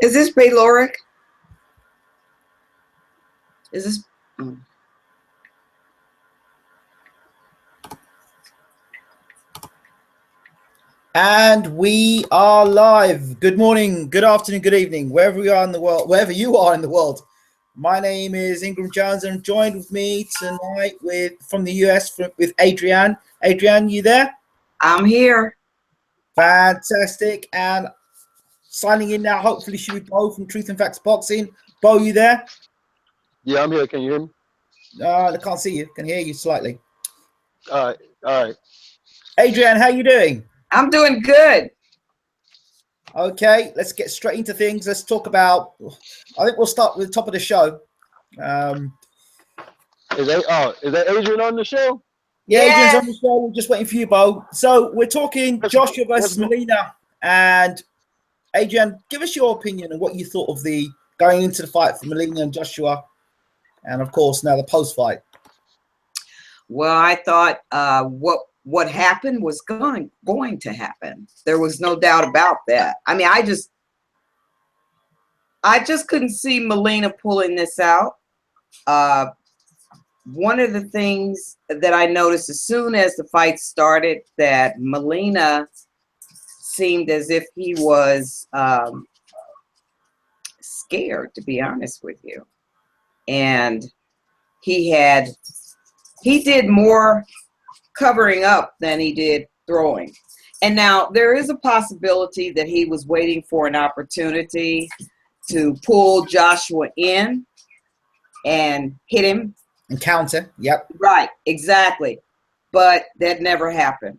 Is this Bayloric? Is this? And we are live. Good morning, good afternoon, good evening, wherever you are in the world, wherever you are in the world. My name is Ingram Jones, and joined with me tonight from the US with Adrienne. Adrienne, you there? I'm here. Fantastic. And signing in now, hopefully, she would Bo from Truth and Facts Boxing. Bo, you there? Yeah, I'm here. Can you hear me? I can't see you. Can hear you slightly. All right. Adrienne, how you doing? I'm doing good. Okay, let's get straight into things. Let's talk about. I think we'll start with the top of the show. Is that Adrian on the show? Yeah, Yes. Adrian's on the show. We're just waiting for you, Bo. So we're talking Joshua versus Molina. And Adrian, give us your opinion on what you thought of the going into the fight for Molina and Joshua, and of course now the post-fight. Well, I thought what happened was going to happen. There was no doubt about that. I mean, I just couldn't see Molina pulling this out. One of the things that I noticed as soon as the fight started, that Molina seemed as if he was scared, to be honest with you. And he did more covering up than he did throwing. And now there is a possibility that he was waiting for an opportunity to pull Joshua in and hit him. And counter, yep. Right, exactly. But that never happened.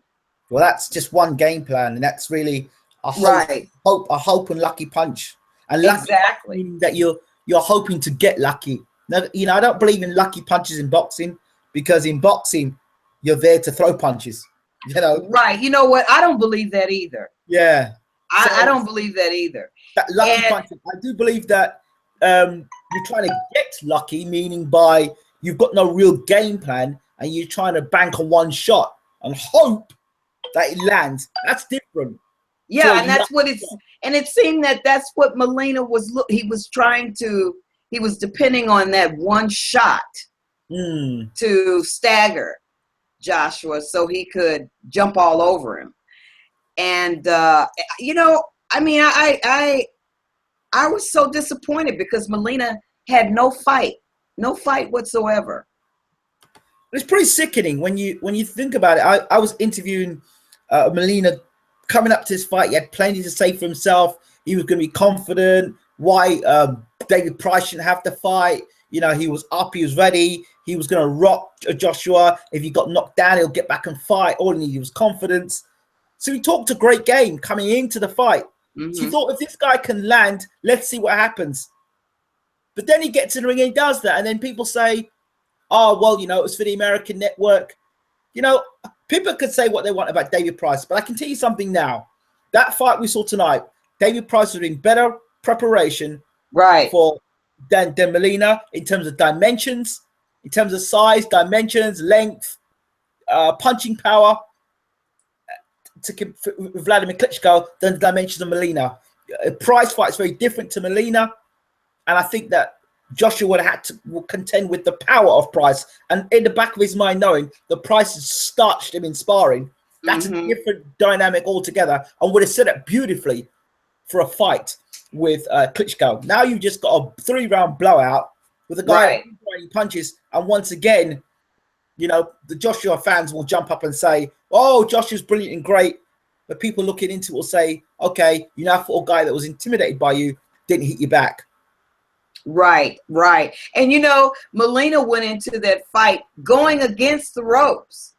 Well, that's just one game plan, and that's really a hope and lucky punch. And lucky exactly that you're hoping to get lucky. Now, you know, I don't believe in lucky punches in boxing, because in boxing you're there to throw punches. You know, right? You know what? I don't believe that either. Yeah, I don't believe that either. That lucky punch. I do believe that you're trying to get lucky, meaning by you've got no real game plan and you're trying to bank on one shot and hope that it lands. That's different. Yeah, and that's what it's. And it seemed that that's what Molina was. He was depending on that one shot to stagger Joshua so he could jump all over him. And you know, I mean, I was so disappointed because Molina had no fight whatsoever. It's pretty sickening when you think about it. I was interviewing Molina coming up to this fight. He had plenty to say for himself. He was going to be confident. Why David Price shouldn't have to fight. You know, he was up. He was ready. He was going to rock Joshua. If he got knocked down, he'll get back and fight. All he needed was confidence. So he talked a great game coming into the fight. Mm-hmm. So he thought, if this guy can land, let's see what happens. But then he gets in the ring and he does that. And then people say, oh, well, you know, it was for the American network. You know, people could say what they want about David Price, but I can tell you something now. That fight we saw tonight, David Price was doing better preparation than Molina in terms of dimensions, in terms of size, dimensions, length, punching power to Vladimir Klitschko than the dimensions of Molina. Price fight is very different to Molina, and I think that Joshua would have had to contend with the power of Price, and in the back of his mind knowing the Price has starched him in sparring. That's a different dynamic altogether, and would have set up beautifully for a fight with Klitschko. Now you've just got a 3-round blowout with a guy throwing punches, and once again, you know, the Joshua fans will jump up and say, oh, Joshua's brilliant and great, but people looking into it will say, okay, you now fought a guy that was intimidated by you, didn't hit you back. Right. And, you know, Molina went into that fight going against the ropes,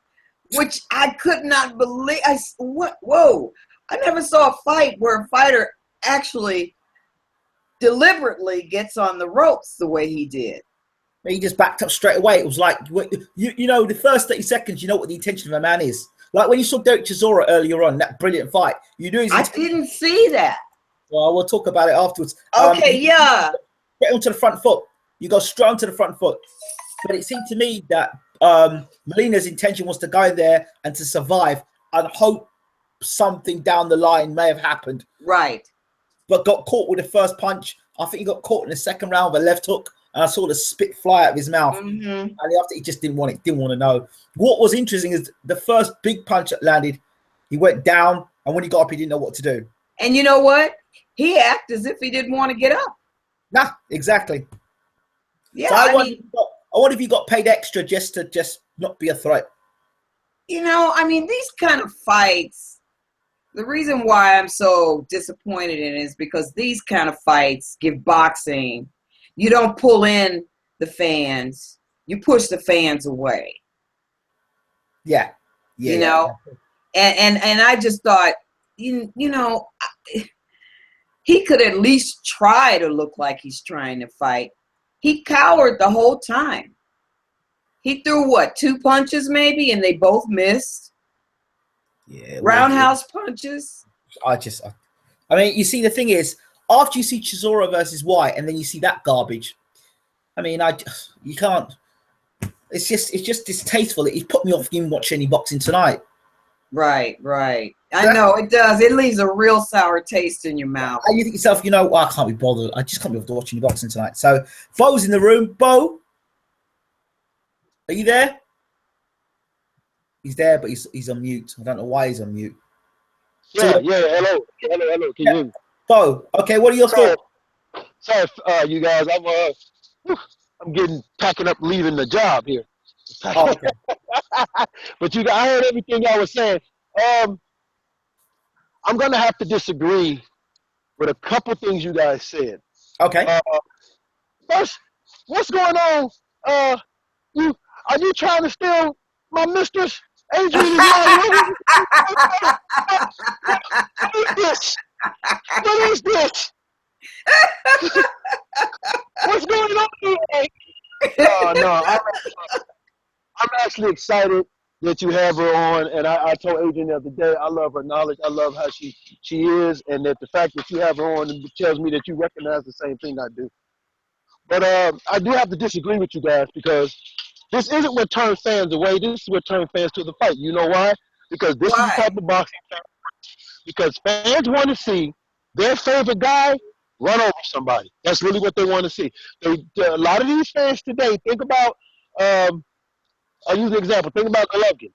which I could not believe. Whoa. I never saw a fight where a fighter actually deliberately gets on the ropes the way he did. He just backed up straight away. It was like, you know, the first 30 seconds, you know what the intention of a man is. Like when you saw Derek Chisora earlier on, that brilliant fight, you knew his intention. I didn't see that. Well, we'll talk about it afterwards. Okay, yeah. Get onto the front foot. You go straight onto the front foot. But it seemed to me that Molina's intention was to go there and to survive and hope something down the line may have happened. Right. but got caught with the first punch. I think he got caught in the second round with a left hook, and I saw the spit fly out of his mouth. Mm-hmm. And after he just didn't want it, didn't want to know. What was interesting is the first big punch that landed, he went down, and when he got up, he didn't know what to do. And you know what? He acted as if he didn't want to get up. Nah, exactly. Yeah, so I wonder if he got paid extra just to not be a threat. You know, I mean, these kind of fights, the reason why I'm so disappointed in it is because these kind of fights give boxing, you don't pull in the fans, you push the fans away. Yeah. You know, and I just thought, you know, he could at least try to look like he's trying to fight. He cowered the whole time. He threw what, 2 punches maybe, and they both missed. Yeah. Roundhouse punches. I mean, you see, the thing is, after you see Chisora versus White, and then you see that garbage, I mean, you can't. It's just distasteful. It put me off even watching any boxing tonight. Right. I know it does. It leaves a real sour taste in your mouth. And you think to yourself, I can't be bothered. I just can't be bothered watching the boxing tonight. So, Bo's in the room. Bo, are you there? He's there, but he's on mute. I don't know why he's on mute. Yeah. Hello. Can you hear me? Bo, okay. What are your thoughts? Sorry, you guys. I'm packing up, leaving the job here. Oh, okay. But I heard everything y'all was saying. I'm gonna have to disagree with a couple things you guys said. Okay. First, what's going on? Are you trying to steal my mistress? Adrian is lying. What is this? What is this? What's going on here? Oh, no, I'm actually excited that you have her on, and I told Adrian the other day, I love her knowledge, I love how she is, and that the fact that you have her on tells me that you recognize the same thing I do. But I do have to disagree with you guys, because this isn't what turns fans away. This is what turns fans to the fight. You know why? Because this is the type of boxing fan. Because fans want to see their favorite guy run over somebody. That's really what they want to see. A lot of these fans today, think about, I'll use an example. Think about Golovkin.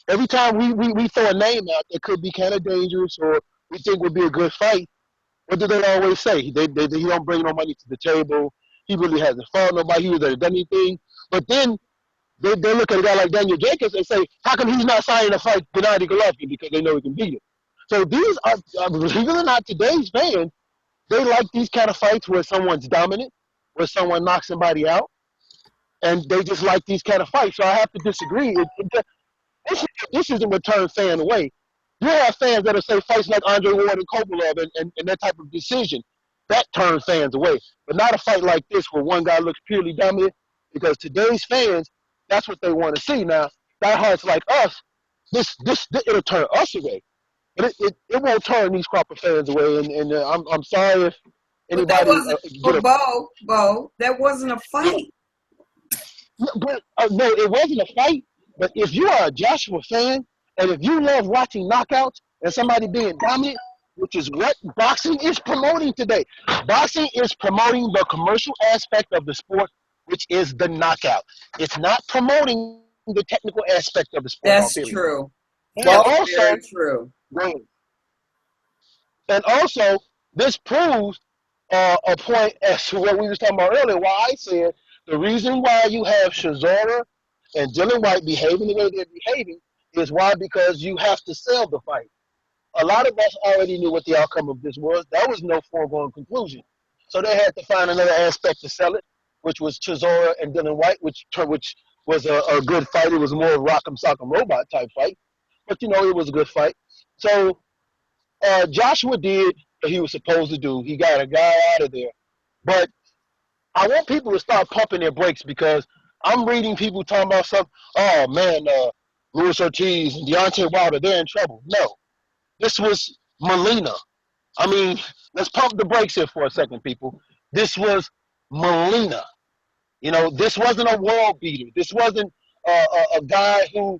Every time we throw a name out that could be kind of dangerous or we think would be a good fight, what do they always say? He don't bring no money to the table. He really hasn't fought nobody. He hasn't done anything. But then they look at a guy like Daniel Jacobs and say, how come he's not signing to fight Gennady Golovkin? Because they know he can beat him. So these are, believe it or not, today's fans, they like these kind of fights where someone's dominant, where someone knocks somebody out, and they just like these kind of fights. So I have to disagree. This isn't what turns fans away. You have fans that'll say fights like Andre Ward and Kovalev and that type of decision. That turns fans away. But not a fight like this where one guy looks purely dominant, because today's fans, that's what they want to see. Now, diehards like us, this it'll turn us away. But it won't turn these crop of fans away. And I'm sorry if anybody. Bo, that wasn't a fight. But no, it wasn't a fight. But if you are a Joshua fan, and if you love watching knockouts and somebody being dominant, which is what boxing is promoting today. Boxing is promoting the commercial aspect of the sport, which is the knockout. It's not promoting the technical aspect of the sport. That's true. That's very true. And also, this proves a point as to what we were talking about earlier, why I said the reason why you have Chisora and Dylan White behaving the way they're behaving is why, because you have to sell the fight. A lot of us already knew what the outcome of this was. That was no foregone conclusion. So they had to find another aspect to sell it, which was Chisora and Dylan White, which was a good fight. It was more of a Rock'em Sock'em Robot type fight. But, it was a good fight. So Joshua did what he was supposed to do. He got a guy out of there. But I want people to start pumping their brakes, because I'm reading people talking about something. Oh, man, Luis Ortiz and Deontay Wilder, they're in trouble. No. This was Molina. I mean, let's pump the brakes here for a second, people. This was Molina. This wasn't a world beater. This wasn't a guy who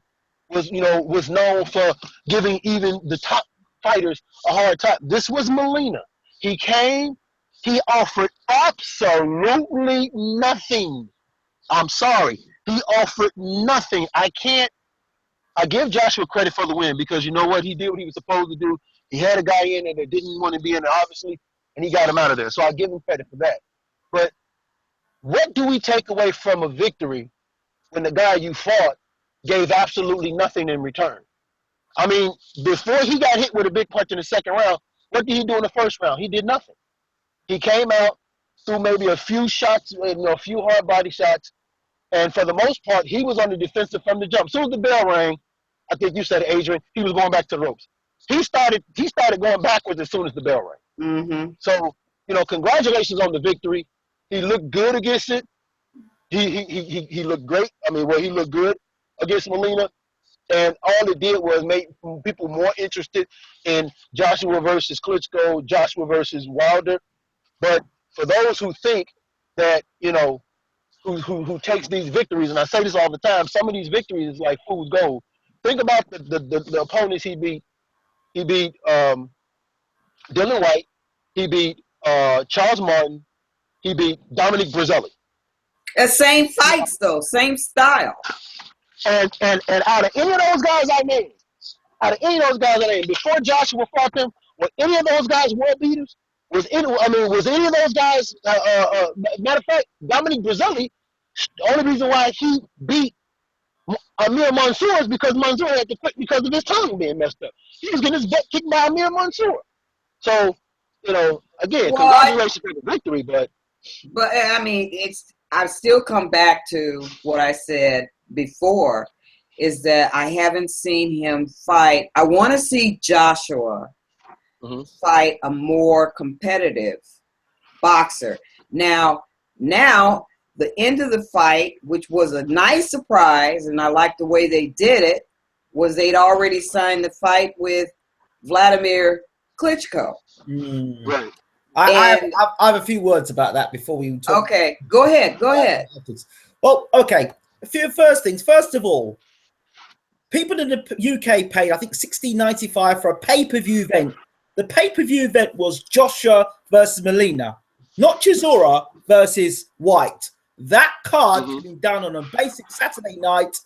was known for giving even the top fighters a hard time. This was Molina. He came, he offered absolutely nothing. I'm sorry. He offered nothing. I give Joshua credit for the win because you know what? He did what he was supposed to do. He had a guy in there that didn't want to be in there, obviously, and he got him out of there. So I give him credit for that. But what do we take away from a victory when the guy you fought gave absolutely nothing in return? I mean, before he got hit with a big punch in the second round, what did he do in the first round? He did nothing. He came out, threw maybe a few shots, a few hard body shots, and for the most part, he was on the defensive from the jump. As soon as the bell rang, I think you said it, Adrian, he was going back to the ropes. He started going backwards as soon as the bell rang. Mm-hmm. So, congratulations on the victory. He looked good against it. He looked great. I mean, he looked good against Molina. And all it did was make people more interested in Joshua versus Klitschko, Joshua versus Wilder. But for those who think that, who takes these victories, and I say this all the time, some of these victories is like fool's gold. Think about the opponents he beat. He beat Dylan White. He beat Charles Martin. He beat Dominic Brazzelli. Same fights though, same style. And out of any of those guys I named, before Joshua fought them, were any of those guys world beaters? Was any of those guys? Matter of fact, Dominic Brazzelli, the only reason why he beat Amir Mansour is because Mansour had to quit because of his tongue being messed up. He was getting his butt kicked by Amir Mansour. So, again, congratulations for the victory, but I mean, I've still come back to what I said before, is that I haven't seen him fight. I want to see Joshua fight a more competitive boxer. Now, the end of the fight, which was a nice surprise, and I like the way they did it, was they'd already signed the fight with Vladimir Klitschko. Right. I have a few words about that before we talk. Okay, go ahead. Well, okay. A few first things. First of all, people in the UK paid, I think, $16.95 for a pay-per-view event. The pay-per-view event was Joshua versus Molina, not Chisora versus White. That card had been done on a basic Saturday night.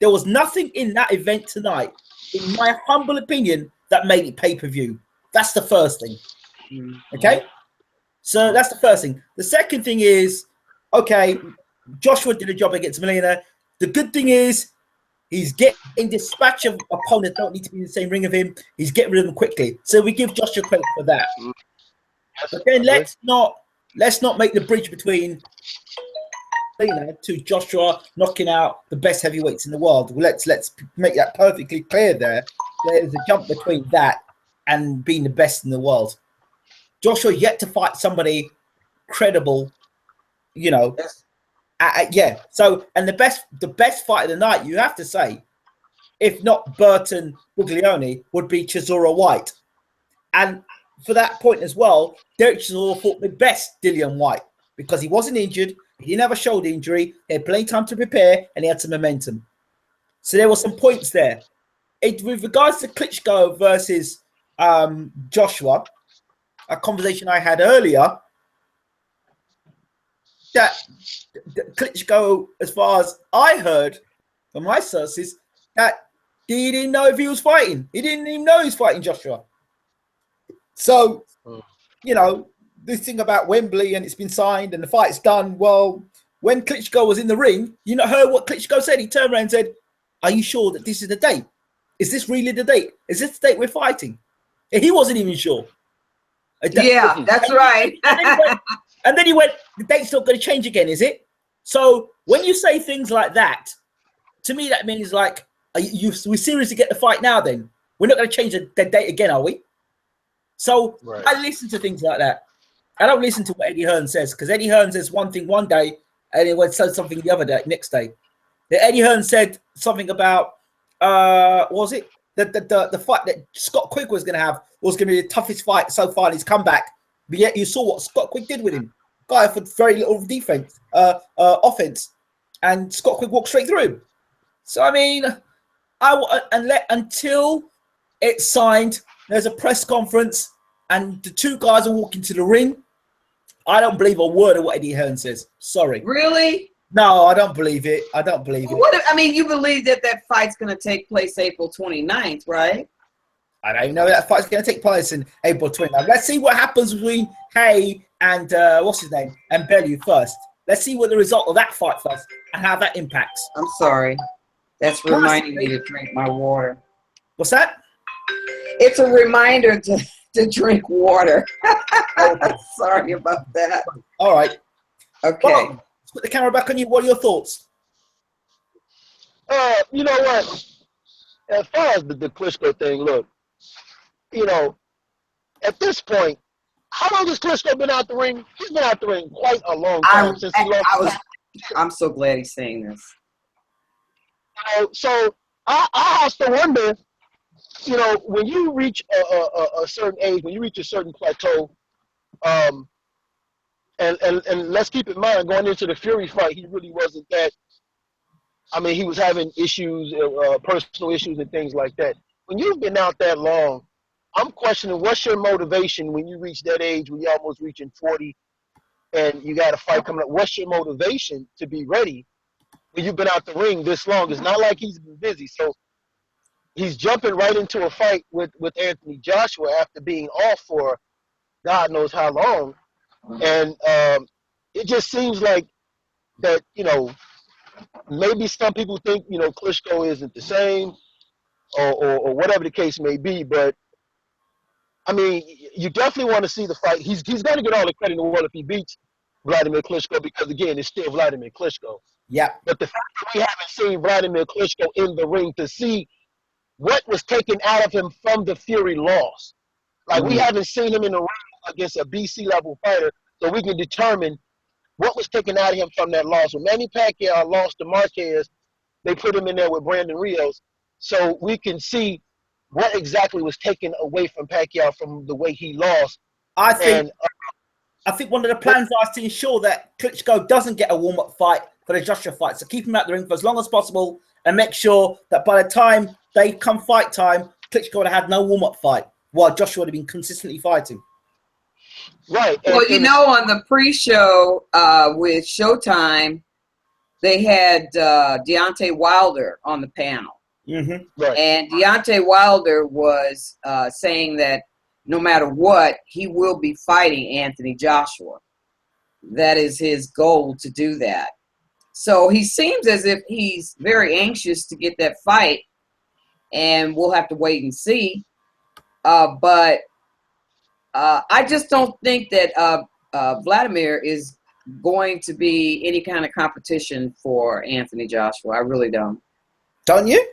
There was nothing in that event tonight, in my humble opinion, that made it pay-per-view. That's the first thing. Okay? So that's the first thing. The second thing is, okay, Joshua did a job against Molina. The good thing is he's getting dispatch of opponents don't need to be in the same ring of him. He's getting rid of them quickly. So we give Joshua credit for that. But then let's not make the bridge between Molina to Joshua knocking out the best heavyweights in the world. Let's make that perfectly clear there. There's a jump between that and being the best in the world. Joshua yet to fight somebody credible, Yes. Yeah. So, and the best fight of the night, you have to say, if not Burton Buglioni, would be Chisora White. And for that point as well, Derek Chisora fought the best Dillian White because he wasn't injured, he didn't have a shoulder injury, he had plenty of time to prepare, and he had some momentum. So there were some points there. With regards to Klitschko versus Joshua, a conversation I had earlier, that Klitschko, as far as I heard from my sources, that he didn't know if he was fighting. He didn't even know he was fighting Joshua. So, this thing about Wembley and it's been signed and the fight's done. Well, when Klitschko was in the ring, heard what Klitschko said. He turned around and said, "Are you sure that this is the date? Is this really the date? Is this the date we're fighting?" And he wasn't even sure. Yeah, that's right. And then he went, "The date's not going to change again, is it?" So when you say things like that, to me that means like, we seriously get the fight now then? We're not going to change the date again, are we? So right. I listen to things like that. I don't listen to what Eddie Hearn says, because Eddie Hearn says one thing one day and he went said something the other day, next day. Eddie Hearn said something about, what was it? The fight that Scott Quick was going to have was going to be the toughest fight so far in his comeback. But yet you saw what Scott Quick did with him. Guy for very little offense. And Scott Quick walked straight through him. So, I mean, until it's signed, there's a press conference, and the two guys are walking to the ring. I don't believe a word of what Eddie Hearn says. Sorry. Really? No, I don't believe it. I don't believe it. I mean, you believe that fight's going to take place April 29th, right? I don't know that fight's going to take place in April 29th. Let's see what happens between Hay and what's his name and Bellew first. Let's see what the result of that fight first and how that impacts. I'm sorry. That's reminding me to drink my water. What's that? It's a reminder to drink water. Sorry about that. All right. Okay. Well, let's put the camera back on you. What are your thoughts? You know what? As far as the Klitschko thing, look, you know, at this point, how long has Klitschko been out the ring? He's been out the ring quite a long time since he lost. I'm so glad he's saying this. You know, so I have to wonder, you know, when you reach a certain age, when you reach a certain plateau, and let's keep in mind, going into the Fury fight, he really wasn't that. I mean, he was having issues, personal issues and things like that. When you've been out that long, I'm questioning what's your motivation when you reach that age, when you're almost reaching 40 and you got a fight coming up. What's your motivation to be ready when you've been out the ring this long? It's not like he's been busy. So he's jumping right into a fight with Anthony Joshua after being off for God knows how long. And it just seems like that, you know, maybe some people think, you know, Klitschko isn't the same or whatever the case may be. But, I mean, you definitely want to see the fight. He's going to get all the credit in the world if he beats Vladimir Klitschko because, again, it's still Vladimir Klitschko. Yeah. But the fact that we haven't seen Vladimir Klitschko in the ring to see what was taken out of him from the Fury loss. Like, we haven't seen him in the ring against a BC level fighter so we can determine what was taken out of him from that loss. When Manny Pacquiao lost to Marquez, they put him in there with Brandon Rios so we can see what exactly was taken away from Pacquiao from the way he lost. I think one of the plans is to ensure that Klitschko doesn't get a warm-up fight for the Joshua fight. So keep him out the ring for as long as possible and make sure that by the time they come fight time, Klitschko would have had no warm-up fight while Joshua would have been consistently fighting. Right. Well, you know, on the pre-show with Showtime, they had Deontay Wilder on the panel. Mm-hmm. Right. And Deontay Wilder was saying that no matter what, he will be fighting Anthony Joshua. That is his goal to do that. So he seems as if he's very anxious to get that fight, and we'll have to wait and see. But I just don't think that Vladimir is going to be any kind of competition for Anthony Joshua. I really don't. Don't you?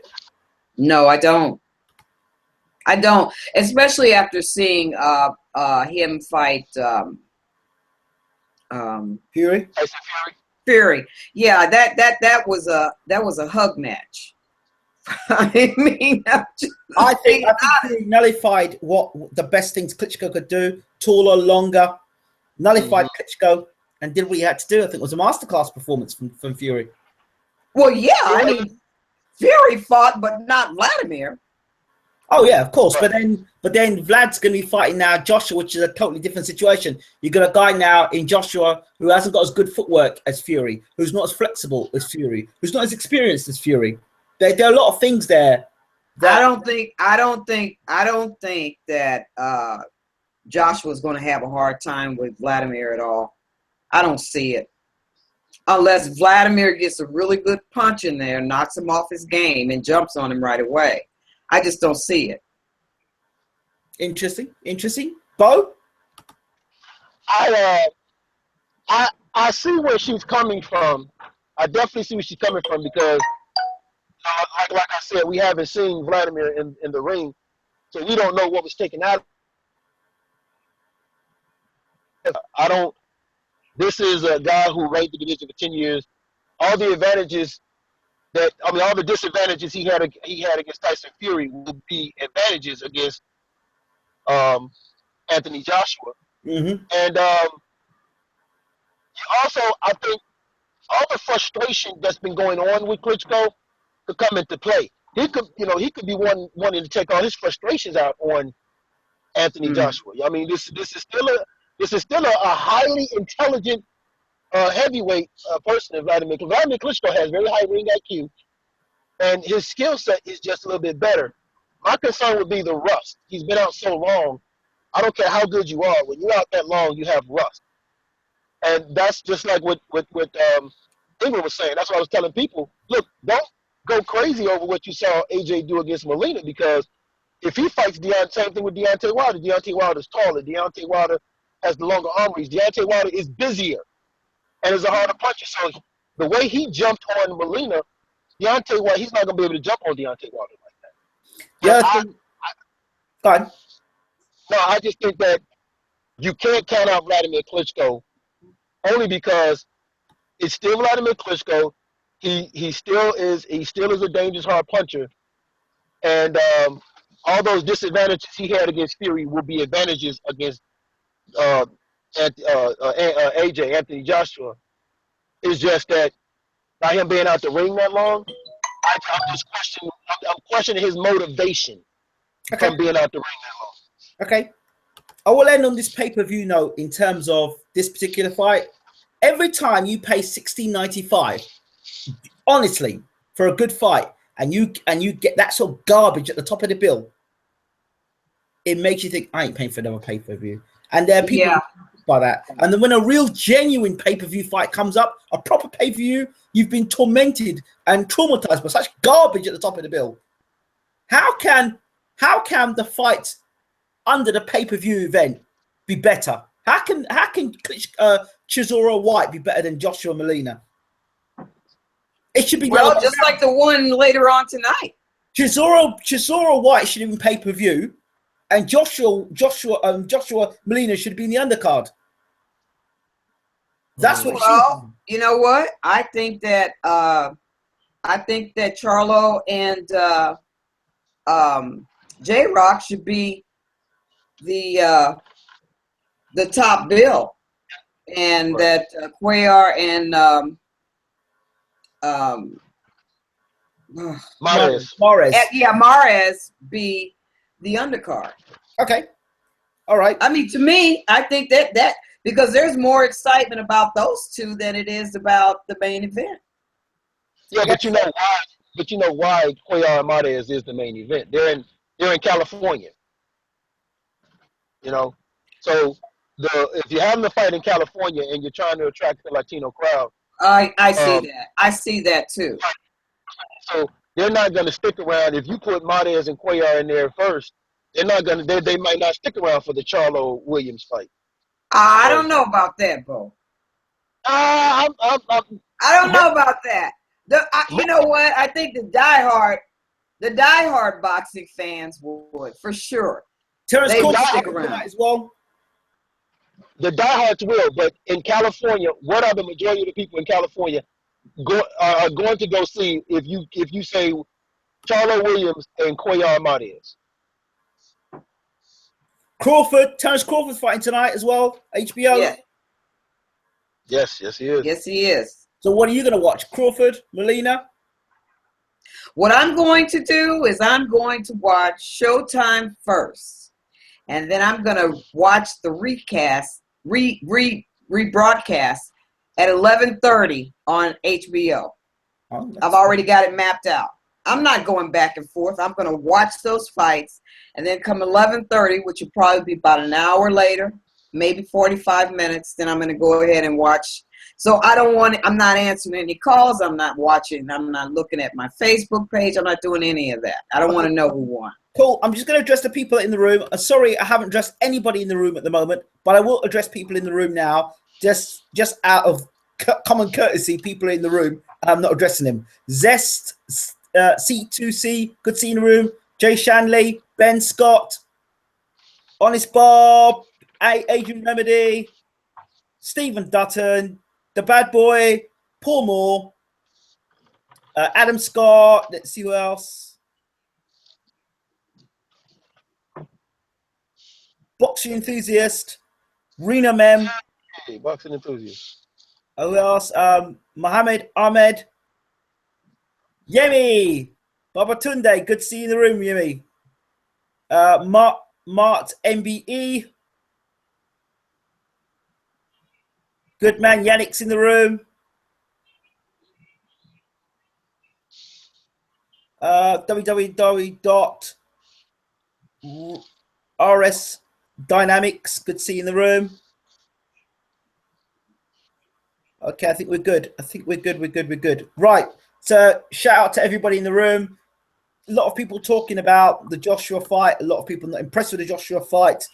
No, I don't. I don't, especially after seeing him fight Fury. Fury. Yeah, that was a hug match. I mean, I think Fury nullified what the best things Klitschko could do: taller, longer. Nullified Klitschko and did what he had to do. I think it was a masterclass performance from Fury. Well, yeah, I mean, Fury fought, but not Vladimir. Oh yeah, of course. But then Vlad's going to be fighting now Joshua, which is a totally different situation. You got a guy now in Joshua who hasn't got as good footwork as Fury, who's not as flexible as Fury, who's not as experienced as Fury. There are a lot of things there. I don't think that Joshua's going to have a hard time with Vladimir at all. I don't see it. Unless Vladimir gets a really good punch in there, knocks him off his game, and jumps on him right away. I just don't see it. Interesting. Bo? I see where she's coming from. I definitely see where she's coming from because, like I said, we haven't seen Vladimir in the ring, so we don't know what was taken out. This is a guy who reigned the division for 10 years. All the advantages all the disadvantages he had against Tyson Fury will be advantages against Anthony Joshua. Mm-hmm. And also, I think all the frustration that's been going on with Klitschko could come into play. He could be wanting to take all his frustrations out on Anthony Joshua. I mean, this is still a highly intelligent heavyweight person in Vladimir. Vladimir Klitschko has very high ring IQ, and his skill set is just a little bit better. My concern would be the rust. He's been out so long. I don't care how good you are. When you're out that long, you have rust. And that's just like what Ingrid was saying. That's what I was telling people. Look, don't go crazy over what you saw AJ do against Molina, because if he fights Deontay, same thing with Deontay Wilder. Deontay Wilder is taller. Deontay Wilder has the longer arm reach. Deontay Wilder is busier and is a harder puncher. So the way he jumped on Molina, Deontay Wilder, he's not going to be able to jump on Deontay Wilder like that. Yeah, go on. No, I just think that you can't count out Vladimir Klitschko only because it's still Vladimir Klitschko. He still is a dangerous hard puncher, and all those disadvantages he had against Fury will be advantages against AJ Anthony Joshua. It's just that by him being out the ring that long, I'm questioning his motivation from being out the ring that long. Okay. I will end on this pay-per-view note in terms of this particular fight. Every time you pay $16.95, honestly, for a good fight, and you get that sort of garbage at the top of the bill, it makes you think, I ain't paying for another pay-per-view. And there are people by that. And then when a real genuine pay-per-view fight comes up, a proper pay-per-view, you've been tormented and traumatized by such garbage at the top of the bill. How can the fights under the pay-per-view event be better? How can Chisora White be better than Joshua Molina? It should be just like the one later on tonight. Chisora White should have been pay-per-view, and Joshua Molina should be in the undercard. That's what. Well, you know what? I think that Charlo and J-Rock should be the top bill, and that Cuellar and Mares Mares be the undercard. Okay, all right. I mean, to me, I think that because there's more excitement about those two than it is about the main event. Yeah, but you know why? But you know why Cuellar and Mares is the main event? They're in California. You know, so if you're having a fight in California and you're trying to attract the Latino crowd, I see that. I see that too. So they're not going to stick around if you put Mares and Cuellar in there first. They're not going to. They might not stick around for the Charlo Williams fight. I don't know about that, Bo. I don't know about that. You know what? I think the diehard boxing fans would, for sure. Terrence They would Crawford stick around as well. The diehards will, but in California, what are the majority of the people in California are going to go see if you say Charlo Williams and Cuellar Mares? Terrence Crawford's fighting tonight as well. HBO. Yeah. Yes, he is. Yes, he is. So what are you going to watch? Crawford, Molina? What I'm going to do is I'm going to watch Showtime first, and then I'm going to watch the rebroadcast at 11:30 on HBO. Oh, I've already got it mapped out. I'm not going back and forth. I'm going to watch those fights, and then come 11:30, which will probably be about an hour later, maybe 45 minutes, then I'm going to go ahead and watch. So I'm not answering any calls. I'm not watching. I'm not looking at my Facebook page. I'm not doing any of that. I don't want to know who won. Cool. I'm just going to address the people in the room. Sorry, I haven't addressed anybody in the room at the moment, but I will address people in the room now. Just out of common courtesy, people in the room, I'm not addressing them. Zest, C2C, good to see you in the room. Jay Shanley, Ben Scott, Honest Bob, Adrian Remedy, Stephen Dutton, The Bad Boy, Paul Moore, Adam Scott. Let's see who else. Boxing Enthusiast, Rena Mem. Hey, boxing enthusiast. Who else? Mohammed Ahmed. Yemi. Babatunde. Good to see you in the room, Yemi. Mart MBE. Good man, Yannick's in the room. www.rs Dynamics. Good to see you in the room. Okay, I think we're good. We're good. Right. So shout out to everybody in the room. A lot of people talking about the Joshua fight. A lot of people not impressed with the Joshua fight.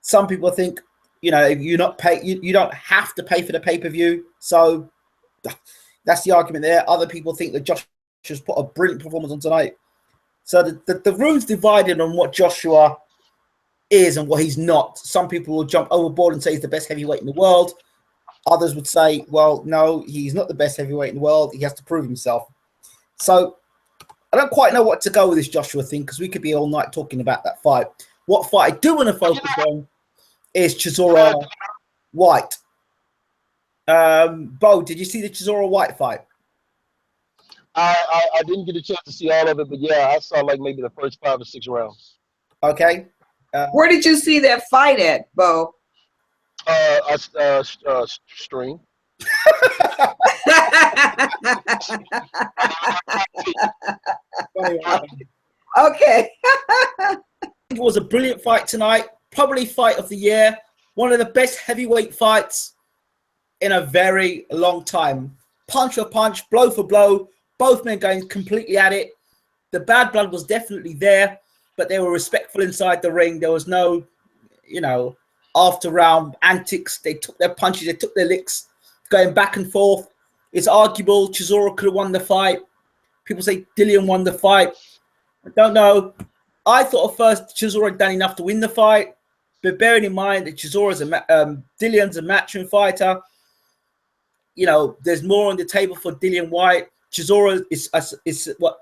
Some people think, you're not pay. You don't have to pay for the pay-per-view. So that's the argument there. Other people think that Joshua's put a brilliant performance on tonight. So the room's divided on what Joshua is and what he's not. Some people will jump overboard and say he's the best heavyweight in the world. Others would say, well, no, he's not the best heavyweight in the world. He has to prove himself. So I don't quite know what to go with this Joshua thing because we could be all night talking about that fight. What fight I do want to focus on is Chisora White. Bo, did you see the Chisora White fight? I didn't get a chance to see all of it, but yeah, I saw like maybe the first 5 or 6 rounds. Okay. Where did you see that fight at, Bo? Stream. Okay. It was a brilliant fight tonight. Probably fight of the year. One of the best heavyweight fights in a very long time. Punch for punch, blow for blow. Both men going completely at it. The bad blood was definitely there, but they were respectful inside the ring. There was no, after round antics. They took their punches, they took their licks, going back and forth. It's arguable Chisora could have won the fight. People say Dillian won the fight. I don't know. I thought at first Chisora had done enough to win the fight, but bearing in mind that Dillian's a matchroom fighter, there's more on the table for Dillian White. Chisora is what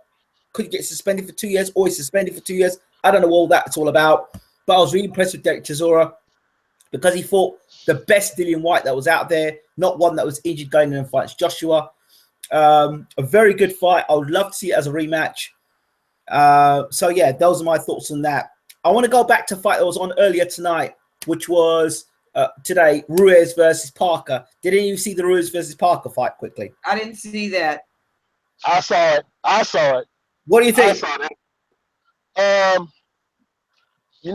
could get suspended for 2 years, or is suspended for 2 years. I don't know all that's all about, but I was really impressed with Derek Chisora because he fought the best Dillian White that was out there, not one that was injured going in and fights Joshua. A very good fight. I would love to see it as a rematch. So yeah, those are my thoughts on that. I want to go back to a fight that was on earlier tonight, which was today, Ruiz versus Parker. Did any of you see the Ruiz versus Parker fight quickly? I didn't see that. I saw it. What do you think? I saw it.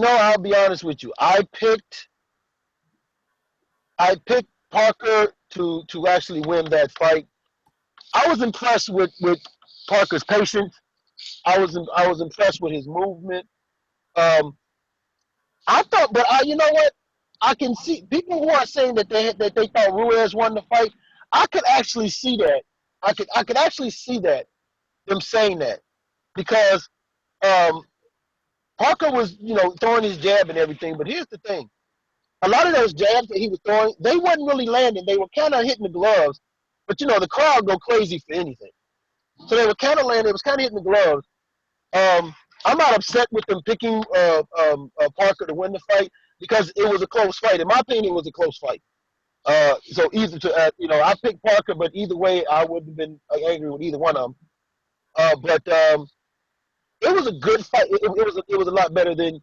I'll be honest with you. I picked Parker to actually win that fight. I was impressed with Parker's patience. I was impressed with his movement. I thought, but you know what? I can see people who are saying that they thought Ruiz won the fight. I could actually see that. I could actually see that, them saying that, because Parker was throwing his jab and everything. But here's the thing: a lot of those jabs that he was throwing, they wasn't really landing. They were kind of hitting the gloves, but the crowd go crazy for anything. So they were kind of landing. It was kind of hitting the gloves. I'm not upset with them picking Parker to win the fight because it was a close fight. In my opinion, it was a close fight. So either I picked Parker, but either way, I wouldn't have been angry with either one of them. But it was a good fight. It was a lot better than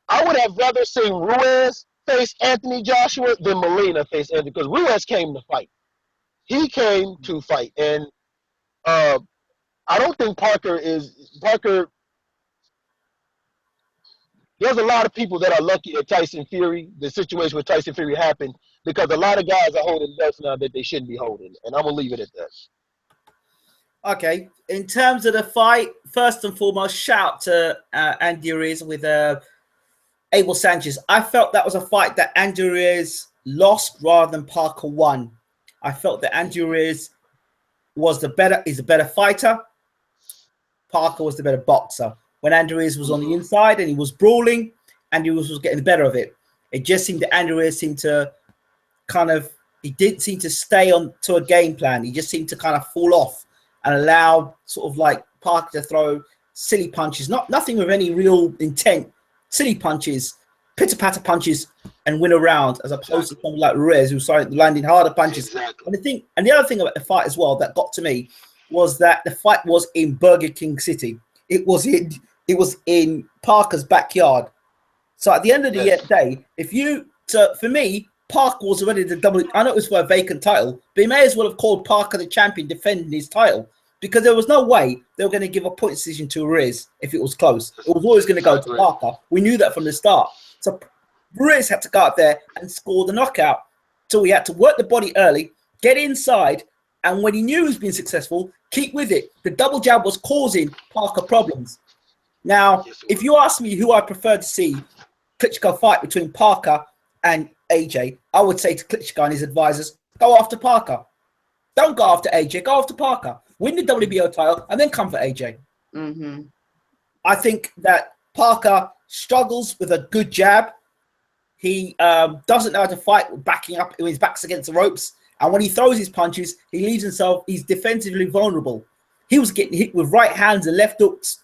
I would have rather seen Ruiz face Anthony Joshua than Molina face Anthony, because Ruiz came to fight. He came to fight, and I don't think Parker. There's a lot of people that are lucky at Tyson Fury, the situation with Tyson Fury happened, because a lot of guys are holding belts now that they shouldn't be holding, and I'm gonna leave it at that. Okay, in terms of the fight, first and foremost, shout to Andy Ruiz with Abel Sanchez. I felt that was a fight that Andy Ruiz lost rather than Parker won. I felt that Andy Ruiz is a better fighter. Parker was the better boxer. When Andy Ruiz was on the inside and he was brawling, Andy Ruiz was getting the better of it. It just seemed that Andy Ruiz seemed to he didn't seem to stay on to a game plan. He just seemed to kind of fall off and allow sort of like Parker to throw silly punches, nothing with any real intent, silly punches, pitter-patter punches, and win a round, as opposed to someone like Ruiz who started landing harder punches. Exactly. And the other thing about the fight as well that got to me was that the fight was in Burger King City. It was in Parker's backyard. So at the end of the Yes. day, so for me, Parker was already the double. I know it was for a vacant title, but he may as well have called Parker the champion defending his title because there was no way they were going to give a point decision to Ruiz if it was close. It was always going to I go to agree. Parker. We knew that from the start. So Ruiz had to go out there and score the knockout. So he had to work the body early, get inside, and when he knew he was being successful, keep with it. The double jab was causing Parker problems. Now, if you ask me who I prefer to see Klitschko fight between Parker and AJ, I would say to Klitschko and his advisors, go after Parker. Don't go after AJ, go after Parker. Win the WBO title and then come for AJ. Mm-hmm. I think that Parker struggles with a good jab. He doesn't know how to fight with backing up when his back's against the ropes. And when he throws his punches, he leaves himself, he's defensively vulnerable. He was getting hit with right hands and left hooks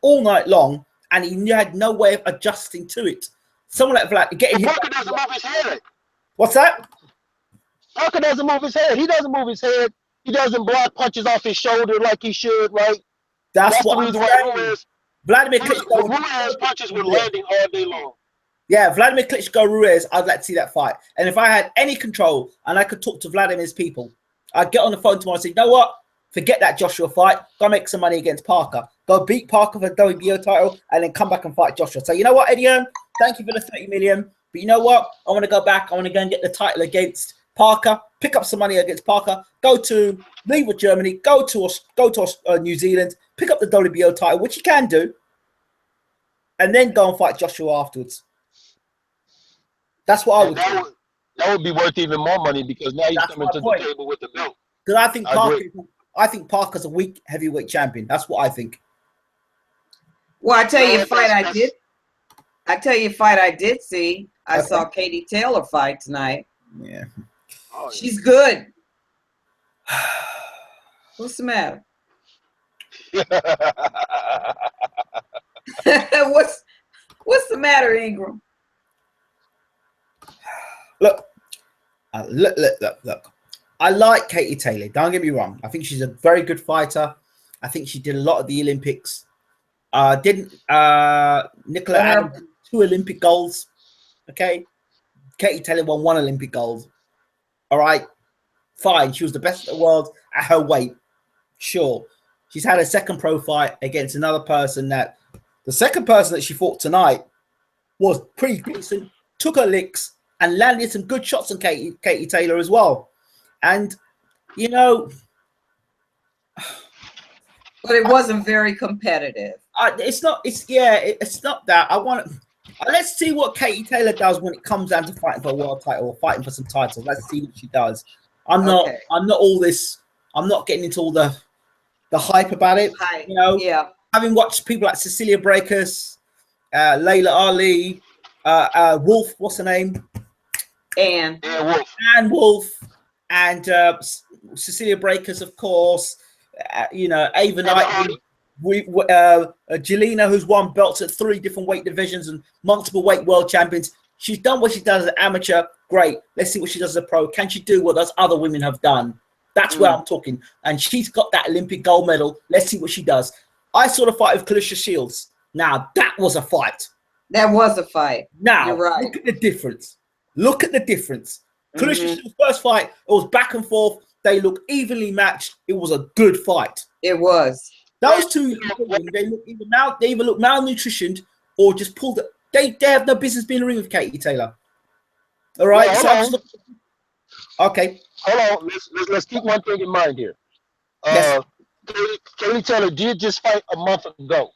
all night long, and he had no way of adjusting to it. Someone like Vlad getting hit. Parker doesn't move his head. What's that? Parker doesn't move his head. He doesn't move his head. He doesn't block punches off his shoulder like he should, right? That's the what reason I'm why saying. Vladimir Klitschko. Ruiz punches were landing all day long. Yeah, Vladimir Klitschko Ruiz, I'd like to see that fight. And if I had any control and I could talk to Vladimir's people, I'd get on the phone tomorrow and say, you know what? Forget that Joshua fight. Go make some money against Parker. Go beat Parker for the WBO title and then come back and fight Joshua. So, you know what, Eddie Hearn? Thank you for the 30 million. But you know what? I want to go back. I want to go and get the title against Parker. Pick up some money against Parker. Leave with Germany. Go to New Zealand. Pick up the WBO title, which you can do. And then go and fight Joshua afterwards. That's what I would do. That would be worth even more money because now he's coming to the table with the belt. Because I think Parker's a weak heavyweight champion. That's what I think. Well, I tell you a fight I did see. I saw Katie Taylor fight tonight. Yeah. Oh, She's good. What's the matter? What's the matter, Ingram? Look. I like Katie Taylor. Don't get me wrong. I think she's a very good fighter. I think she did a lot of the Olympics. Nicola Adams 2 Olympic golds. Okay. Katie Taylor won 1 Olympic gold. All right. Fine. She was the best in the world at her weight. Sure. She's had a second pro fight against another person that the second person that she fought tonight was pretty decent, took her licks, and landed some good shots on Katie Taylor as well. And, you know... But it wasn't very competitive. It's not that. I want to... Let's see what Katie Taylor does when it comes down to fighting for a world title or fighting for some titles. Let's see what she does. I'm not getting into all the hype about it. You know, having watched people like Cecilia Breakus, Layla Ali, Wolf, what's her name? Anne Wolf, and Cecilia Breakus, of course. Ava Knight, Jelena, who's won belts at 3 different weight divisions and multiple weight world champions. She's done what she does as an amateur. Great. Let's see what she does as a pro. Can she do what those other women have done? That's where I'm talking. And she's got that Olympic gold medal. Let's see what she does. I saw the fight with Clarissa Shields. Now, that was a fight. That was a fight. Now, you're right. Look at the difference. Clarissa Shields' first fight, it was back and forth. They look evenly matched. It was a good fight. It was. Those two, they either look malnutritioned or just pulled it. They have no business being in the ring with Katie Taylor. All right. Okay. Hold on. Let's keep one thing in mind here. Yes. Katie Taylor did just fight a month ago.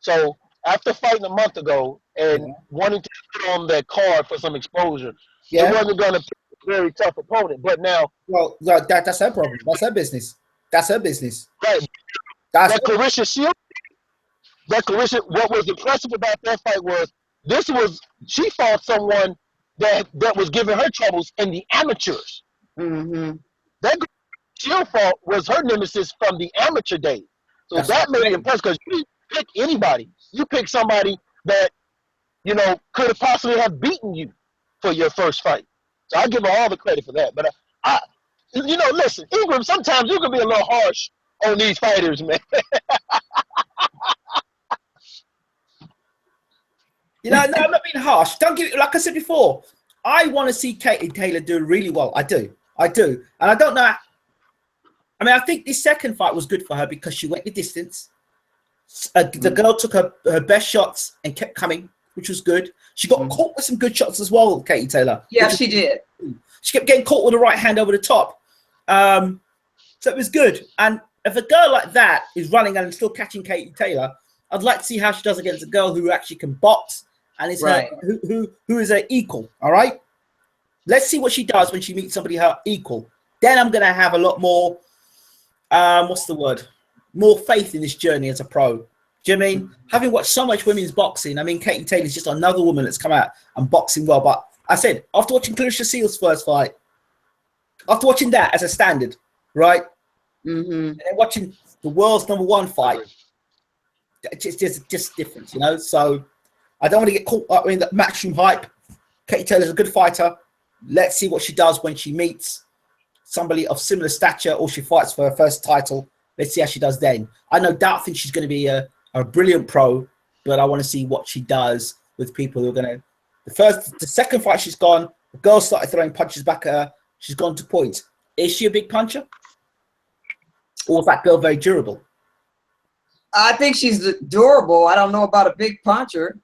So after fighting a month ago and wanting to put on that card for some exposure, it wasn't going to be a very tough opponent. But now, well, that's her problem. That's her business. Right. That Clarissa Shields. What was impressive about that fight was she fought someone that was giving her troubles in the amateurs. Mm-hmm. That Shield fought was her nemesis from the amateur days. So that made it impressive because you didn't pick anybody. You picked somebody that, could have possibly have beaten you for your first fight. So I give her all the credit for that. But listen, Ingram, sometimes you can be a little harsh on these fighters, man. You know, no, I'm not being harsh. Don't give it, like I said before, I want to see Katie Taylor do really well. I do. And I don't know. I mean, I think this second fight was good for her because she went the distance. The girl took her best shots and kept coming, which was good. She got caught with some good shots as well, Katie Taylor. Yeah, she did. She kept getting caught with the right hand over the top. So it was good. And if a girl like that is running and still catching Katie Taylor, I'd like to see how she does against a girl who actually can box and is right. who is her equal. All right. Let's see what she does when she meets somebody her equal. Then I'm gonna have a lot more what's the word? More faith in this journey as a pro. Do you know what I mean? Having watched so much women's boxing, I mean Katie Taylor's just another woman that's come out and boxing well. But I said, after watching Clarissa Shields' first fight, after watching that as a standard, right? And then watching the world's #1 fight, just different, you know. So I don't want to get caught up in that matchroom hype. Katie Taylor's a good fighter. Let's see what she does when she meets somebody of similar stature or she fights for her first title. Let's see how she does then. I no doubt think she's going to be a brilliant pro, but I want to see what she does with people who are going to. The second fight she's gone, the girl started throwing punches back at her. She's gone to points. Is she a big puncher? Or is that girl very durable? I think she's durable. I don't know about a big puncher.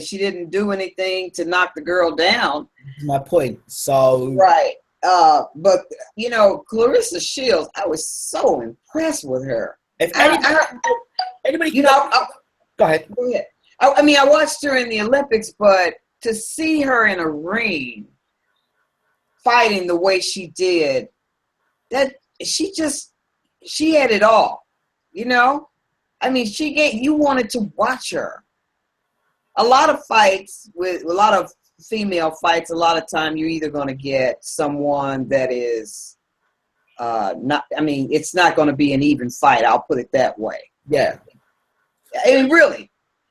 She didn't do anything to knock the girl down. That's my point. So right. But you know, Clarissa Shields, I was so impressed with her. If anybody, you know, go ahead. Go ahead. I mean, I watched her in the Olympics, but to see her in a ring fighting the way she did, that she had it all. You know, I mean, you wanted to watch her. A lot of fights with a lot of female fights, a lot of time you're either going to get someone that is not, I mean, it's not going to be an even fight. I'll put it that way. Yeah. I mean, really,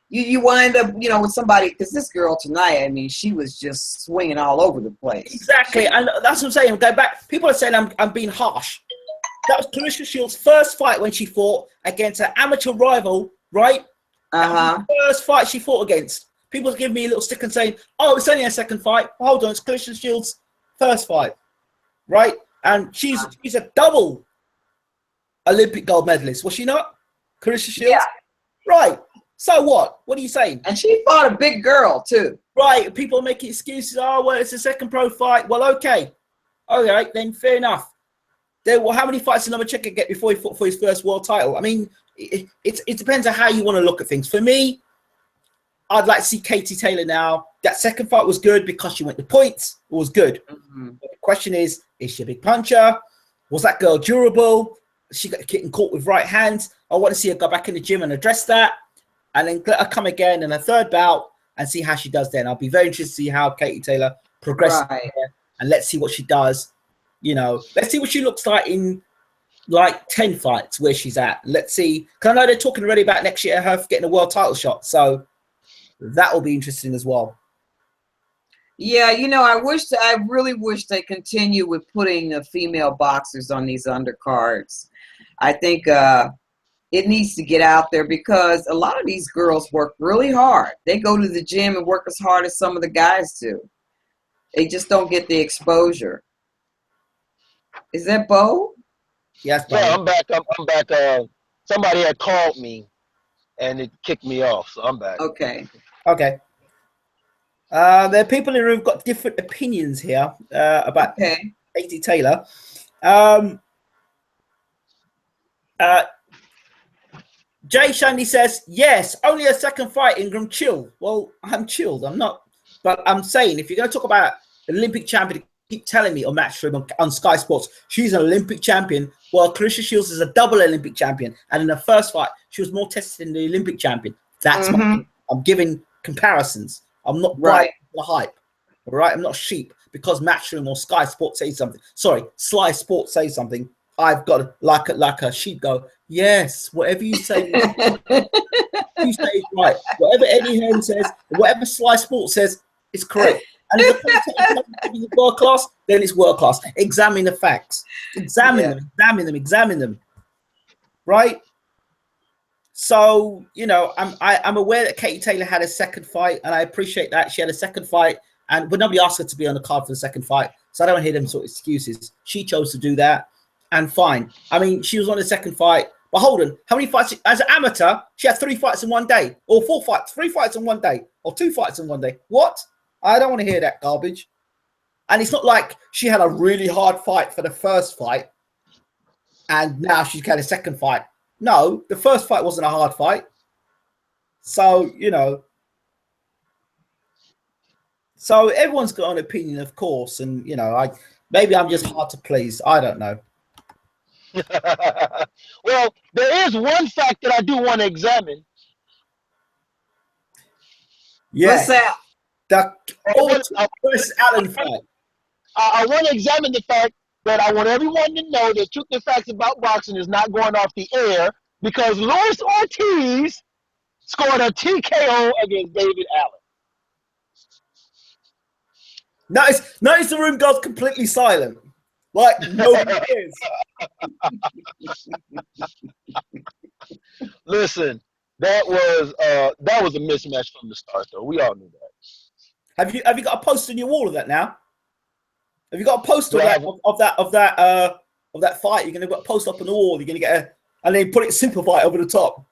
you wind up, you know, with somebody, because this girl tonight, I mean, she was just swinging all over the place. Exactly. And that's what I'm saying. Go back. People are saying I'm being harsh. That was Clarissa Shields' first fight when she fought against her amateur rival, right? The first fight she fought against. People give me a little stick and saying, "Oh, it's only a second fight." Hold on, it's Clarissa Shields' first fight, right? And she's a double Olympic gold medalist, was she not? Clarissa Shields, yeah. Right. So what? What are you saying? And she fought a big girl too. Right. People are making excuses. Oh, well, it's a second pro fight. Well, okay, all right, then fair enough. How many fights did Lomachenko get before he fought for his first world title? I mean, it depends on how you want to look at things. For me, I'd like to see Katie Taylor now. That second fight was good because she went to points. It was good. But the question is she a big puncher? Was that girl durable? She got getting caught with right hands. I want to see her go back in the gym and address that. And then let her come again in a third bout and see how she does then. I'll be very interested to see how Katie Taylor progresses. Right. And let's see what she does. You know, let's see what she looks like in like 10 fights where she's at. Let's see. Because I know they're talking already about next year her getting a world title shot. So that will be interesting as well. Yeah, you know, I really wish they continue with putting female boxers on these undercards. I think it needs to get out there because a lot of these girls work really hard. They go to the gym and work as hard as some of the guys do. They just don't get the exposure. Is that Bo? Yes, Bo. Yeah, I'm back. I'm back. Somebody had called me and it kicked me off, so I'm back. Okay. There are people in the room who've got different opinions here about Katie Taylor. Jay Shandy says, yes, only a second fight, Ingram, chill. Well, I'm chilled. I'm not. But I'm saying, if you're going to talk about Olympic champion, keep telling me on Matchroom on Sky Sports, she's an Olympic champion. Well, Clarissa Shields is a double Olympic champion. And in the first fight, she was more tested than the Olympic champion. That's I'm giving comparisons. I'm not buying the hype. All right? I'm not sheep because Matchroom or Sky Sports say something. Sorry, Sly Sports say something. I've got to, like a sheep go, yes, whatever you say, you say is right. Whatever Eddie Hearn says, whatever Sly Sports says, is correct. And if it's world class, then it's world class. Examine the facts. Examine them. Right? So, you know, I'm aware that Katie Taylor had a second fight, and I appreciate that. She had a second fight, but nobody asked her to be on the card for the second fight. So I don't hear them sort of excuses. She chose to do that, and fine. I mean, she was on the second fight. But hold on, how many fights as an amateur? She had 3 fights in one day, or 4 fights, 3 fights in one day, or 2 fights in one day. What? I don't want to hear that garbage. And it's not like she had a really hard fight for the first fight, and now she's had a second fight. No, the first fight wasn't a hard fight. So, you know, so everyone's got an opinion, of course, and you know, maybe I'm just hard to please. I don't know. Well, there is one fact that I do want to examine. Yeah. What's that? The Chris Allen fight. I want to examine the fact that I want everyone to know that Truth and Facts About Boxing is not going off the air because Luis Ortiz scored a TKO against David Allen. Notice the room goes completely silent. Like nobody cares. Listen, that was a mismatch from the start, though. We all knew that. Have you got a poster on your wall of that now? Have you got a poster of that fight? You're gonna post up on the wall. You're gonna get and then put it simplified over the top.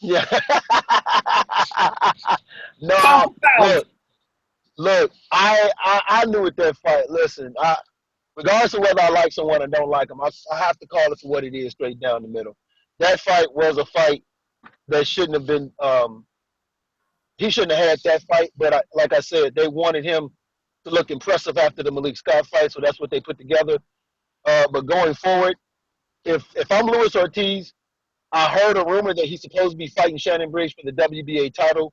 Yeah. No. Look. I knew at that fight. Listen, regardless of whether I like someone or don't like them, I have to call it for what it is, straight down the middle. That fight was a fight that shouldn't have been. He shouldn't have had that fight, but like I said, they wanted him to look impressive after the Malik Scott fight, so that's what they put together. But going forward, if I'm Luis Ortiz, I heard a rumor that he's supposed to be fighting Shannon Briggs for the WBA title.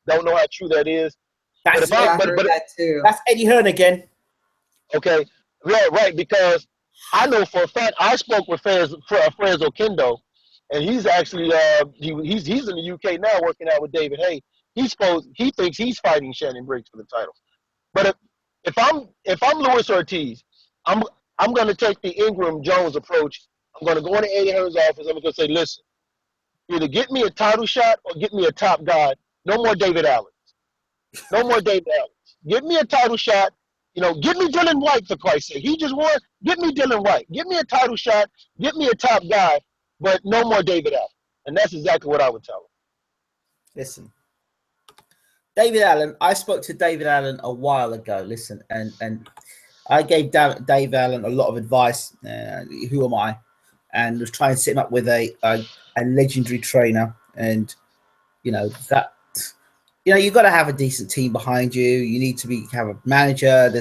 Don't know how true that is. That's that too. That's Eddie Hearn again. Okay, yeah, right. Because I know for a fact I spoke with Franz Oquendo, and he's actually he's in the UK now working out with David Haye. He thinks he's fighting Shannon Briggs for the title. But if I'm Luis Ortiz, I'm going to take the Ingram Jones approach. I'm going to go into Eddie Hearn's office. I'm going to say, listen, either get me a title shot or get me a top guy. No more David Allen. No more David Allen. Give me a title shot. You know, give me Dylan White, for Christ's sake. He just won. Give me Dylan White. Give me a title shot. Give me a top guy, but no more David Allen. And that's exactly what I would tell him. Listen, David Allen, I spoke to David Allen a while ago. Listen, and I gave Dave Allen a lot of advice. Who am I? And was trying to set him up with a legendary trainer. And, you know, that, you know, you've got to have a decent team behind you. You need to have a manager.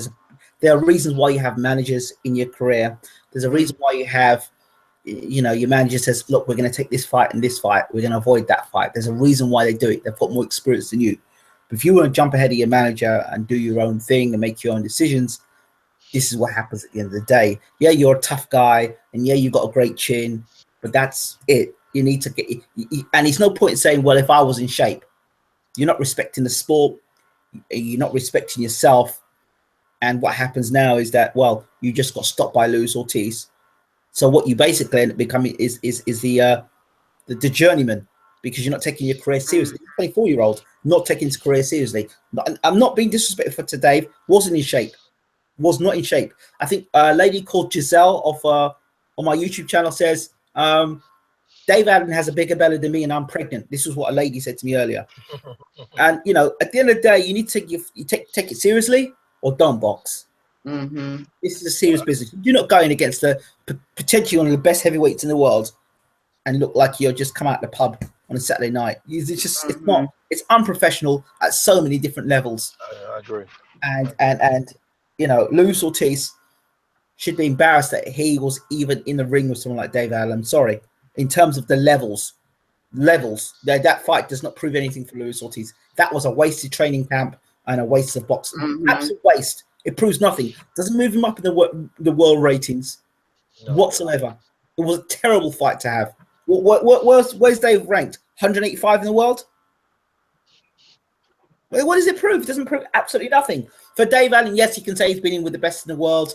There are reasons why you have managers in your career. There's a reason why you have, you know, your manager says, look, we're going to take this fight and this fight. We're going to avoid that fight. There's a reason why they do it. They've got more experience than you. But if you want to jump ahead of your manager and do your own thing and make your own decisions, this is what happens at the end of the day. Yeah, you're a tough guy, and yeah, you've got a great chin, but that's it. You need to get, and it's no point in saying, well, if I was in shape. You're not respecting the sport. You're not respecting yourself. And what happens now is that, well, you just got stopped by Luis Ortiz. So what you basically end up becoming is the journeyman, because you're not taking your career seriously. 24-year-old not taking his career seriously. I'm not being disrespectful to Dave. Wasn't in shape. Was not in shape. I think a lady called Giselle on my YouTube channel says, Dave Allen has a bigger belly than me and I'm pregnant. This is what a lady said to me earlier. And, you know, at the end of the day, you need to take it seriously or don't box. Mm-hmm. This is a serious business. You're not going against the potentially one of the best heavyweights in the world and look like you're just come out the pub on a Saturday night. It's just, it's unprofessional at so many different levels. I agree. And you know, Luis Ortiz should be embarrassed that he was even in the ring with someone like Dave Allen. I'm sorry. In terms of the levels, that fight does not prove anything for Luis Ortiz. That was a wasted training camp and a waste of boxing. Mm-hmm. Absolute waste. It proves nothing. Doesn't move him up in the world ratings whatsoever. It was a terrible fight to have. Where's Dave ranked? 185 in the world? What does it prove? It doesn't prove absolutely nothing. For Dave Allen, yes, you can say he's been in with the best in the world.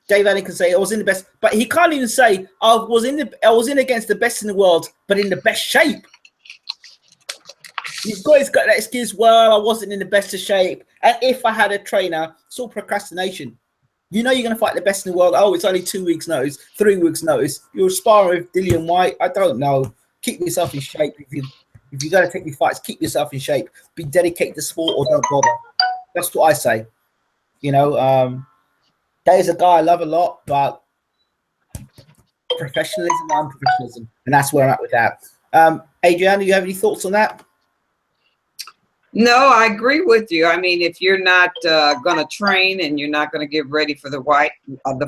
Dave Allen can say I was in the best, but he can't even say I was in against the best in the world, but in the best shape. He's got that excuse. Well, I wasn't in the best of shape, and if I had a trainer, it's all procrastination. You know you're going to fight the best in the world. Oh, it's only 2 weeks' notice, 3 weeks' notice. You're sparring with Dillian White. I don't know. Keep yourself in shape. If you're going to take your fights, keep yourself in shape. Be dedicated to sport or don't bother. That's what I say. You know, Dave's a guy I love a lot, but professionalism and unprofessionalism, and that's where I'm at with that. Adriana, do you have any thoughts on that? No, I agree with you. I mean, if you're not going to train and you're not going to get ready for the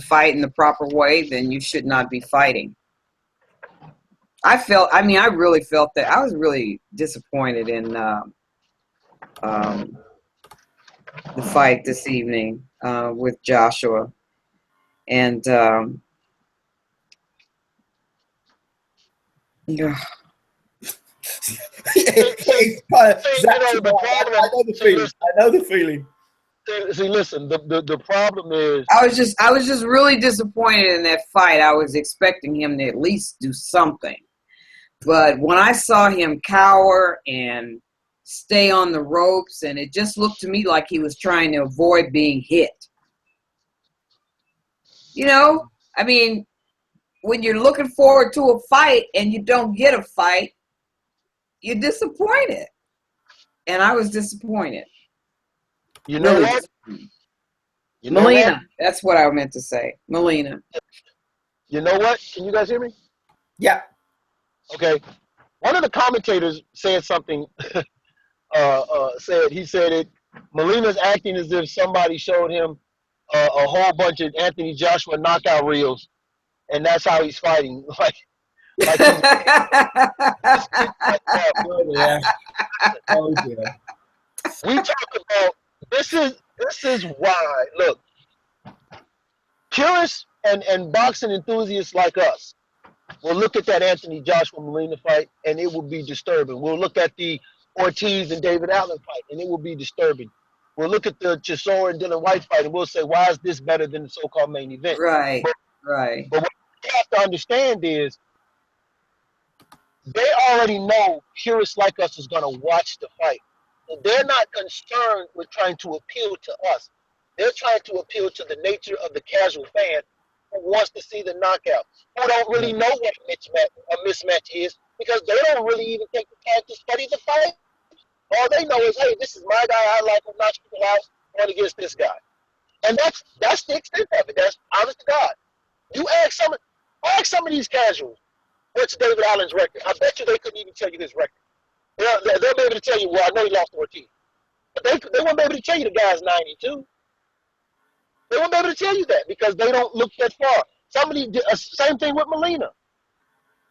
fight in the proper way, then you should not be fighting. I really felt that. I was really disappointed in the fight this evening with Joshua. And yeah. I know the feeling. See, listen. The problem is, I was just really disappointed in that fight. I was expecting him to at least do something, but when I saw him cower and stay on the ropes, and it just looked to me like he was trying to avoid being hit. You know, I mean, when you're looking forward to a fight and you don't get a fight, you're disappointed. And I was disappointed. You know really what? Molina. What? That's what I meant to say. Molina. You know what? Can you guys hear me? Yeah. Okay. One of the commentators said something. He said it. Molina's acting as if somebody showed him a whole bunch of Anthony Joshua knockout reels, and that's how he's fighting. Like he's Oh dear. We talk about this is why. Look, purists and boxing enthusiasts like us will look at that Anthony Joshua Molina fight and it will be disturbing. We'll look at the Ortiz and David Allen fight and it will be disturbing. We'll look at the Chisora and Dillian White fight and we'll say, why is this better than the so-called main event? Right, right. But what you have to understand is they already know purists like us is going to watch the fight. So they're not concerned with trying to appeal to us. They're trying to appeal to the nature of the casual fan who wants to see the knockout, who don't really know what a mismatch is because they don't really even take the time to study the fight. All they know is, hey, this is my guy. I like him, knocks people out, going against this guy. And that's the extent of it. That's honest to God. You ask some of these casuals, what's David Allen's record? I bet you they couldn't even tell you his record. They'll be able to tell you, well, I know he lost to Ortiz. But they won't be able to tell you the guy's 92. They won't be able to tell you that because they don't look that far. Somebody did same thing with Molina.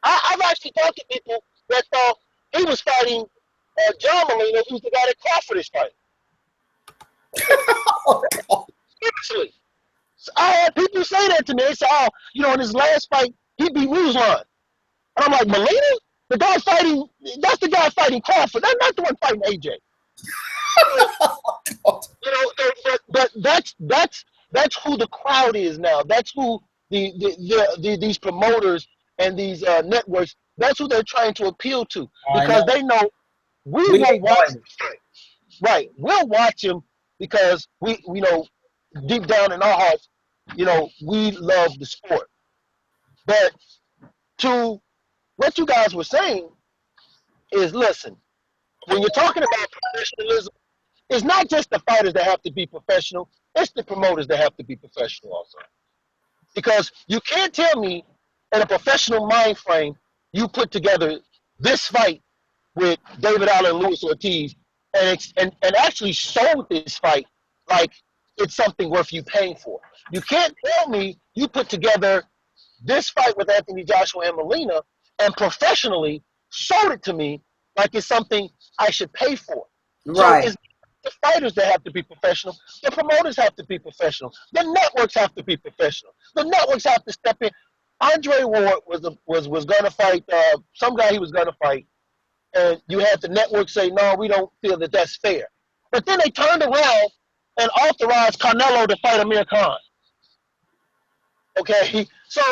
I've actually talked to people that thought he was fighting John Molina, who's the guy that Crawford is fighting. Seriously. So I had people say that to me. They say, oh, in his last fight, he beat Ruslan. And I'm like, Molina? The guy fighting, that's the guy fighting Crawford. That's not the one fighting AJ. But that's who the crowd is now. That's who these promoters and these networks, that's who they're trying to appeal to. Because they know we will watch him. Right. We'll watch him because we know deep down in our hearts, we love the sport. But to what you guys were saying is, listen, when you're talking about professionalism, it's not just the fighters that have to be professional, it's the promoters that have to be professional also. Because you can't tell me in a professional mind frame you put together this fight with David Allen and Luis Ortiz and actually sold this fight like it's something worth you paying for. You can't tell me you put together this fight with Anthony Joshua and Molina and professionally sold it to me like it's something I should pay for. Right. So it's the fighters that have to be professional. The promoters have to be professional. The networks have to be professional. The networks have to step in. Andre Ward was going to fight some guy he was going to fight, and you had the network say, no, we don't feel that that's fair. But then they turned around and authorized Canelo to fight Amir Khan. Okay, so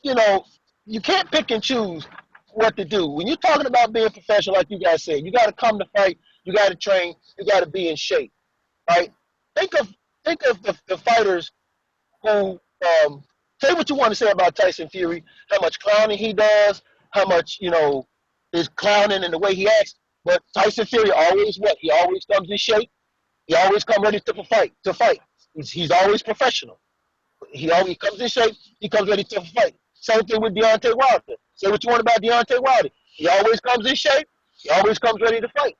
you know you can't pick and choose what to do when you're talking about being professional. Like you guys said, you got to come to fight, you got to train, you got to be in shape, right? Think of the fighters who say what you want to say about Tyson Fury, how much clowning he does, how much is clowning in the way he acts. But Tyson Fury always what? He always comes in shape. He always comes ready to fight. He's always professional. He always comes in shape. He comes ready to fight. Same thing with Deontay Wilder. Say what you want about Deontay Wilder. He always comes in shape. He always comes ready to fight.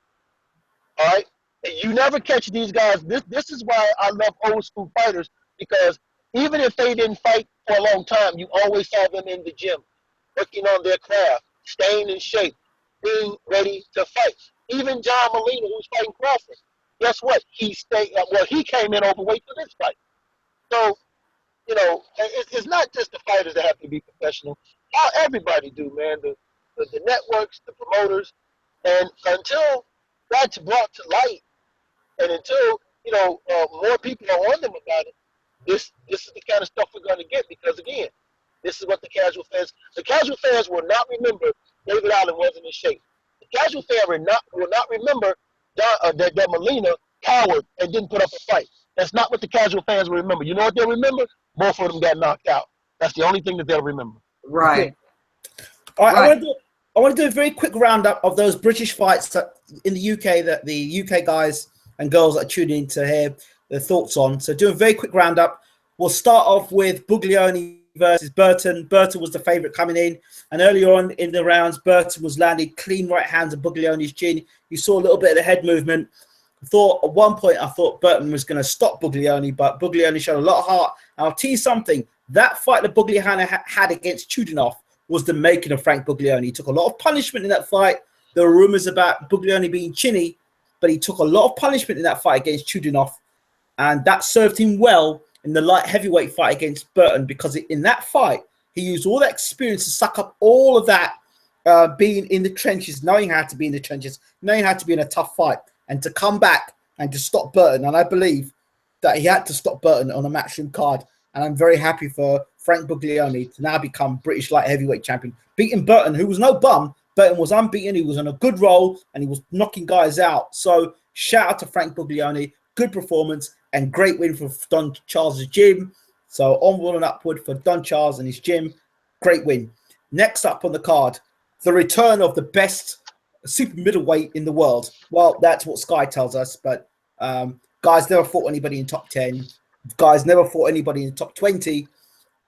All right. And you never catch these guys. This is why I love old school fighters, because even if they didn't fight for a long time, you always saw them in the gym, working on their craft, staying in shape, being ready to fight. Even John Molina, who's fighting Crawford, guess what? He stayed. Well, he came in overweight for this fight. So it's not just the fighters that have to be professional. Everybody do, man. The networks, the promoters, and until that's brought to light, and until more people are on them about it, this is the kind of stuff we're going to get. Because again, this is what the casual fans will not remember. David Allen wasn't in shape. The casual fan will not remember that Molina cowered and didn't put up a fight. That's not what the casual fans will remember. You know what they'll remember? Both of them got knocked out. That's the only thing that they'll remember. Right. All right. Right. I want to do a very quick roundup of those British fights in the UK that the UK guys and girls that are tuning in to hear their thoughts on. So do a very quick roundup. We'll start off with Buglioni versus Burton. Burton was the favourite coming in. And earlier on in the rounds, Burton was landing clean right hands of Buglioni's chin. You saw a little bit of the head movement. At one point, I thought Burton was going to stop Buglioni, but Buglioni showed a lot of heart. And I'll tell you something. That fight that Buglioni had against Chudinov was the making of Frank Buglioni. He took a lot of punishment in that fight. There were rumors about Buglioni being chinny, but he took a lot of punishment in that fight against Chudinov, and that served him well in the light heavyweight fight against Burton, because in that fight, he used all that experience to suck up all of that being in the trenches, knowing how to be in the trenches, knowing how to be in a tough fight, and to come back and to stop Burton. And I believe that he had to stop Burton on a matchroom card. And I'm very happy for Frank Buglioni to now become British light heavyweight champion, beating Burton, who was no bum. Burton was unbeaten. He was on a good roll, and he was knocking guys out. So shout out to Frank Buglioni. Good performance and great win for Don Charles' gym. So onward and upward for Don Charles and his gym. Great win. Next up on the card, the return of the best super middleweight in the world. Well, that's what Sky tells us, but guys never fought anybody in top 10. Guys never fought anybody in the top 20,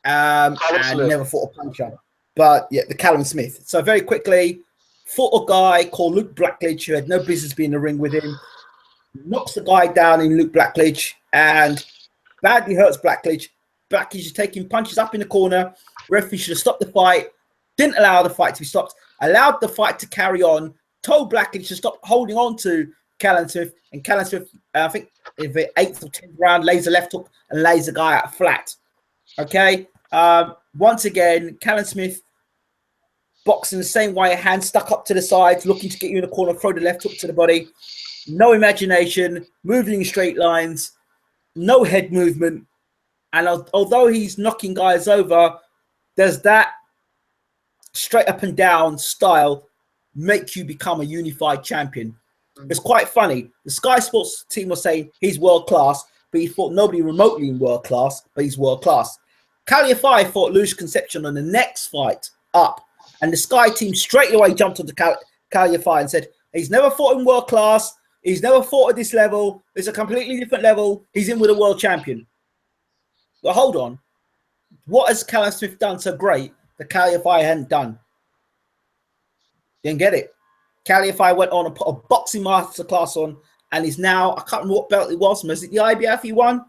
and never fought a puncher. But yeah, the Callum Smith. So very quickly, fought a guy called Luke Blackledge, who had no business being in the ring with him. Knocks the guy down in Luke Blackledge and badly hurts Blackledge. Blackledge is taking punches up in the corner. Referee should have stopped the fight. Didn't allow the fight to be stopped. Allowed the fight to carry on. Told Blackledge to stop holding on to Callum Smith. And Callum Smith, I think, in the 8th or 10th round, lays a left hook and lays the guy out flat. Okay. Once again, Callum Smith boxing the same way, hand stuck up to the sides, looking to get you in the corner, throw the left hook to the body. No imagination, moving in straight lines, no head movement. And although he's knocking guys over, does that straight up and down style make you become a unified champion? It's quite funny. The Sky Sports team was saying he's world class, but he fought nobody remotely in world class, but he's world class. Caliafai fought Luis Concepcion on the next fight up, and the Sky team straight away jumped onto Caliafai and said he's never fought in world class. He's never fought at this level. It's a completely different level. He's in with a world champion. Well, hold on. What has Callum Smith done so great that Caliafai hadn't done? Didn't get it. Caliafai went on and put a boxing masterclass on, and is now, I can't remember what belt it was. Was it the IBF he won?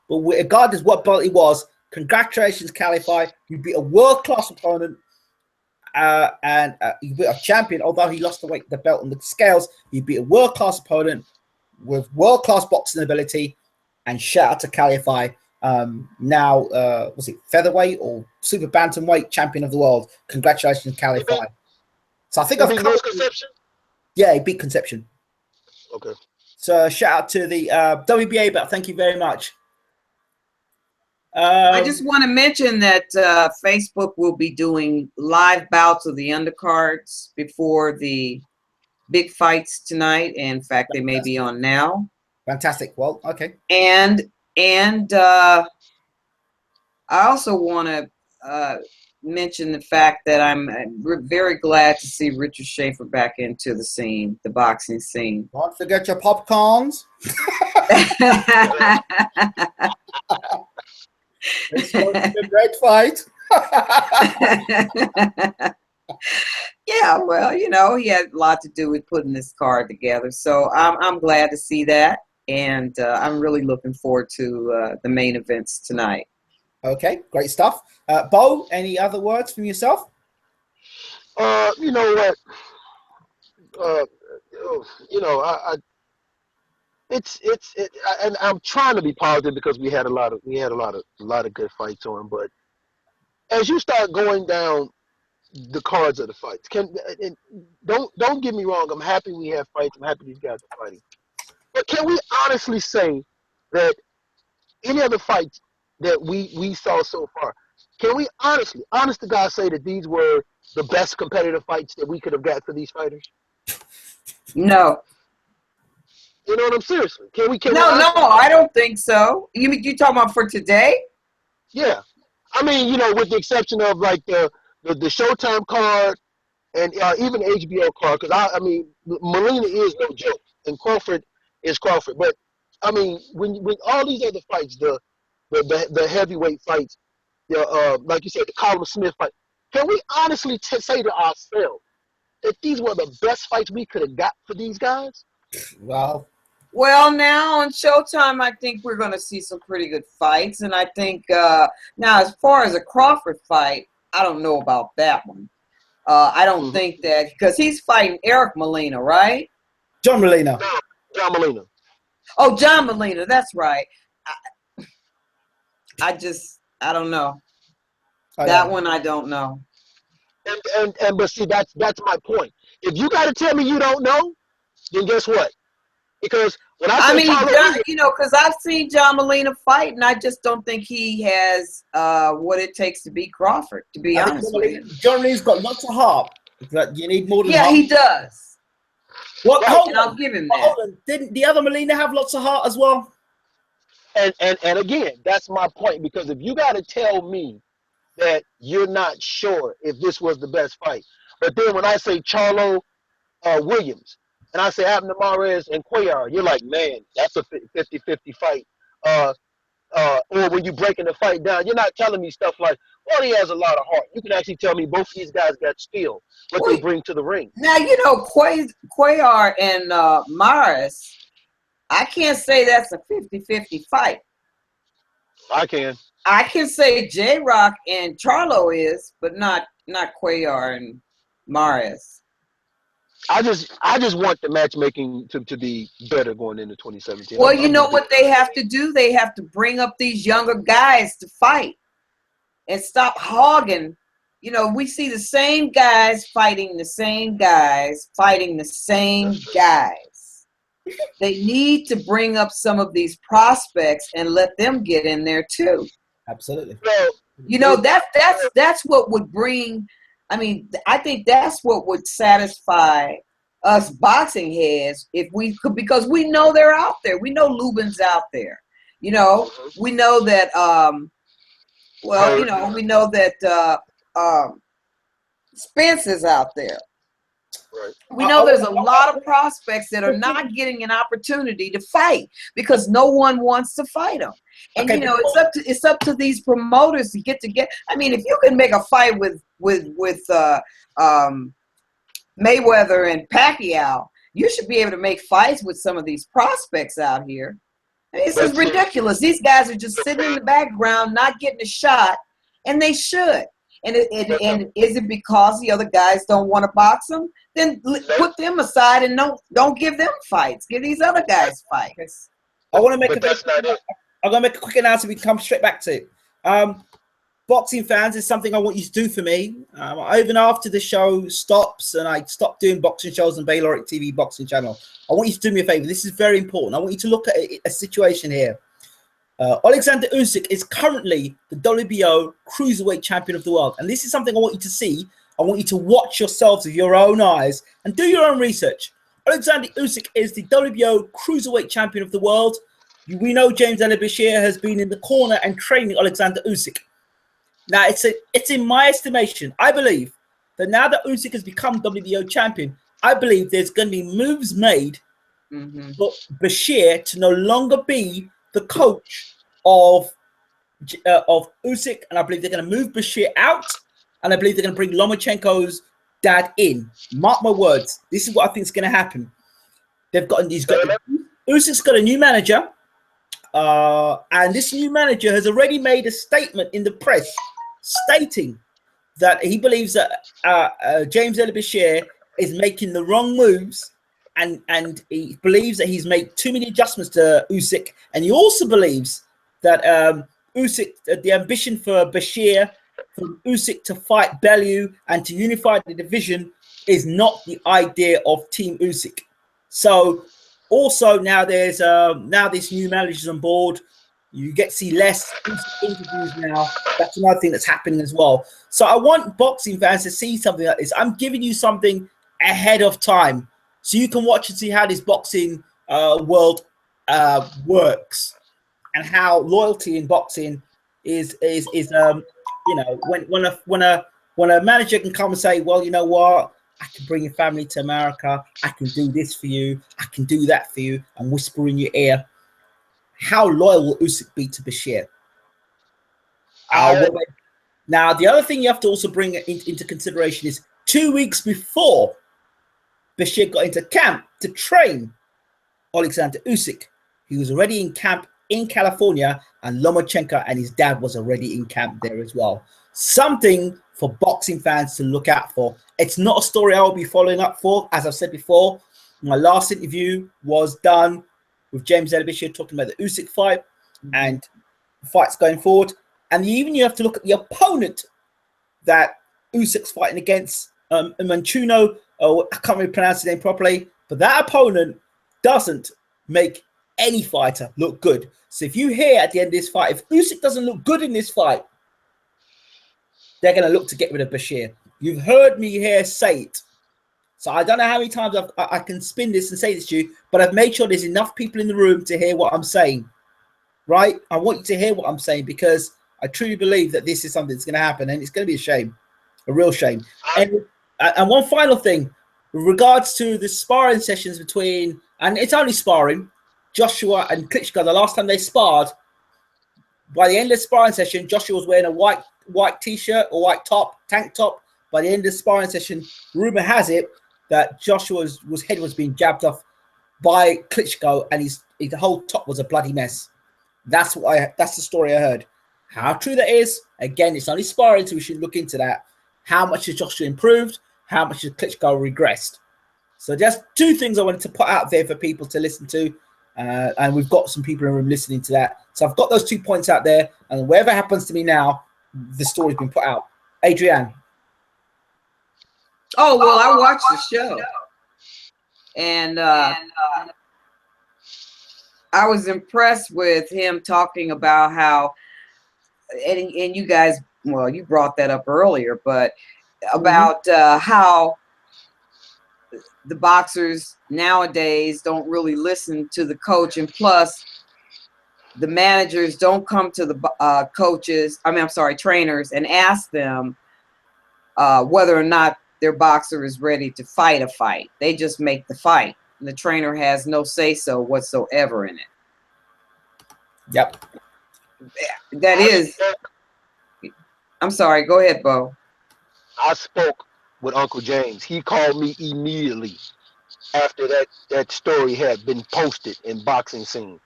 But regardless what belt it was, congratulations, Caliafai. You beat a world-class opponent. And he beat a champion, although he lost the belt on the scales. He beat a world-class opponent with world-class boxing ability. And shout out to Caliafai, now was it featherweight or super bantamweight champion of the world? Congratulations, Caliafai. So I think I've covered Concepcion. Yeah, he beat Concepcion. Okay. So shout out to the WBA, but thank you very much. I just want to mention that Facebook will be doing live bouts of the undercards before the big fights tonight. In fact, they may be on now. Fantastic. Well, okay. And I also want to mention the fact that I'm very glad to see Richard Schaefer back into the scene, the boxing scene. Don't forget your popcorns. It's going to be a great fight. Yeah, well, you know, he had a lot to do with putting this card together. So I'm glad to see that. And I'm really looking forward to the main events tonight. Okay, great stuff. Bo, any other words from yourself? You know what? You know, and I'm trying to be positive because we had a lot of good fights on. But as you start going down the cards of the fights, don't get me wrong. I'm happy we have fights. I'm happy these guys are fighting. But can we honestly say that any of the fights that we saw so far, can we honest to God, say that these were the best competitive fights that we could have got for these fighters? No. You know what I'm seriously? Can we? No, I don't think so. You talking about for today? Yeah, I mean, you know, with the exception of like the Showtime card and even the HBO card, because I mean, Molina is no joke, and Crawford is Crawford. But I mean, when all these other fights, the heavyweight fights, like you said, the Colin Smith fight, can we honestly say to ourselves that these were the best fights we could have got for these guys? Well, now on Showtime, I think we're going to see some pretty good fights. And I think now, as far as a Crawford fight, I don't know about that one. I don't think that, because he's fighting Eric Molina, right? John Molina. No, John Molina. Oh, John Molina. That's right. I don't know. That one, I don't know. And but see, that's my point. If you got to tell me you don't know, then guess what? Because when I mean, John, you know, because I've seen John Molina fight, and I just don't think he has what it takes to beat Crawford, to be honest with you. John Molina's got lots of heart. But you need more than heart. Yeah, he does. What? Right, and I'll give him that. Didn't the other Molina have lots of heart as well? And again, that's my point. Because if you got to tell me that you're not sure if this was the best fight, but then when I say Charlo Williams, and I say Abner Mares and Cuellar, you're like, man, that's a 50-50 fight. Or when you breaking the fight down, you're not telling me stuff like, well, he has a lot of heart. You can actually tell me both of these guys got skill, what they bring to the ring. Now, you know, Cuellar and Mares, I can't say that's a 50-50 fight. I can. I can say J-Rock and Charlo is, but not Cuellar and Mares. I just want the matchmaking to be better going into 2017. Well, you know what they have to do? They have to bring up these younger guys to fight and stop hogging. You know, we see the same guys fighting the same guys, fighting the same guys. They need to bring up some of these prospects and let them get in there too. Absolutely. You know, that's what would bring. I mean, I think that's what would satisfy us boxing heads if we could, because we know they're out there. We know Lubin's out there. You know, we know that. You know, we know that Spence is out there. Right. We know there's a lot of prospects that are not getting an opportunity to fight because no one wants to fight them. And you know, it's up to these promoters to get together. I mean, if you can make a fight with Mayweather and Pacquiao, you should be able to make fights with some of these prospects out here. I mean, this is ridiculous. These guys are just sitting in the background, not getting a shot, and they should. And is it because the other guys don't want to box them? Then put them aside and don't give them fights. Give these other guys fights. I want to make I'm going to make a quick announcement. We can come straight back to it. Boxing fans is something I want you to do for me. Even after the show stops and I stop doing boxing shows on Bayloric TV boxing channel, I want you to do me a favor. This is very important. I want you to look at a situation here. Alexander Usyk is currently the WBO cruiserweight champion of the world, and this is something I want you to see. I want you to watch yourselves with your own eyes and do your own research. Alexander Usyk is the WBO cruiserweight champion of the world. We know James Bashir has been in the corner and training Alexander Usyk. Now, it's in my estimation, I believe that now that Usyk has become WBO champion, I believe there's going to be moves made for Bashir to no longer be the coach of Usyk, and I believe they're going to move Bashir out, and I believe they're going to bring Lomachenko's dad in. Mark my words. This is what I think is going to happen. Usyk's got a new manager, and this new manager has already made a statement in the press stating that he believes that James Bashir is making the wrong moves, and he believes that he's made too many adjustments to Usyk, and he also believes that Usyk, the ambition for Bashir, for Usyk to fight Bellew and to unify the division is not the idea of Team Usyk. So also now there's now this new manager's on board. You get to see less interviews now. That's another thing that's happening as well. So I want boxing fans to see something like this. I'm giving you something ahead of time so you can watch and see how this boxing world works and how loyalty in boxing is you know, when a manager can come and say, well, you know what, I can bring your family to America, I can do this for you, I can do that for you, and whisper in your ear. How loyal will Usyk be to Bashir? Now, the other thing you have to also bring into consideration is 2 weeks before Bashir got into camp to train Alexander Usyk, he was already in camp in California, and Lomachenko and his dad was already in camp there as well. Something for boxing fans to look out for. It's not a story I will be following up for. As I've said before, my last interview was done with James Bashir talking about the Usyk fight and fights going forward. And even you have to look at the opponent that Usyk's fighting against, Manchuno. I can't really pronounce his name properly, but that opponent doesn't make any fighter look good. So if you hear at the end of this fight, if Usyk doesn't look good in this fight, they're going to look to get rid of Bashir. You've heard me here say it. So I don't know how many times I can spin this and say this to you, but I've made sure there's enough people in the room to hear what I'm saying, right? I want you to hear what I'm saying because I truly believe that this is something that's going to happen, and it's going to be a shame, a real shame. And one final thing, with regards to the sparring sessions between, and it's only sparring, Joshua and Klitschko, the last time they sparred, by the end of the sparring session, Joshua was wearing a white t-shirt or white top, tank top. By the end of the sparring session, rumor has it that Joshua's head was being jabbed off by Klitschko, and his whole top was a bloody mess. That's the story I heard. How true that is, again, it's only sparring, so we should look into that. How much has Joshua improved? How much has Klitschko regressed? So just two things I wanted to put out there for people to listen to. And we've got some people in the room listening to that. So I've got those 2 points out there. And whatever happens to me now, the story's been put out. Adrienne. Oh, well, I watched the show. And I was impressed with him talking about how, and you guys, well, you brought that up earlier, but about how the boxers nowadays don't really listen to the coach, and plus the managers don't come to the trainers and ask them whether or not their boxer is ready to fight a fight. They just make the fight, and the trainer has no say-so whatsoever in it. Yep. That is. I'm sorry. Go ahead, Bo. I spoke with Uncle James. He called me immediately after that story had been posted in Boxing Scene,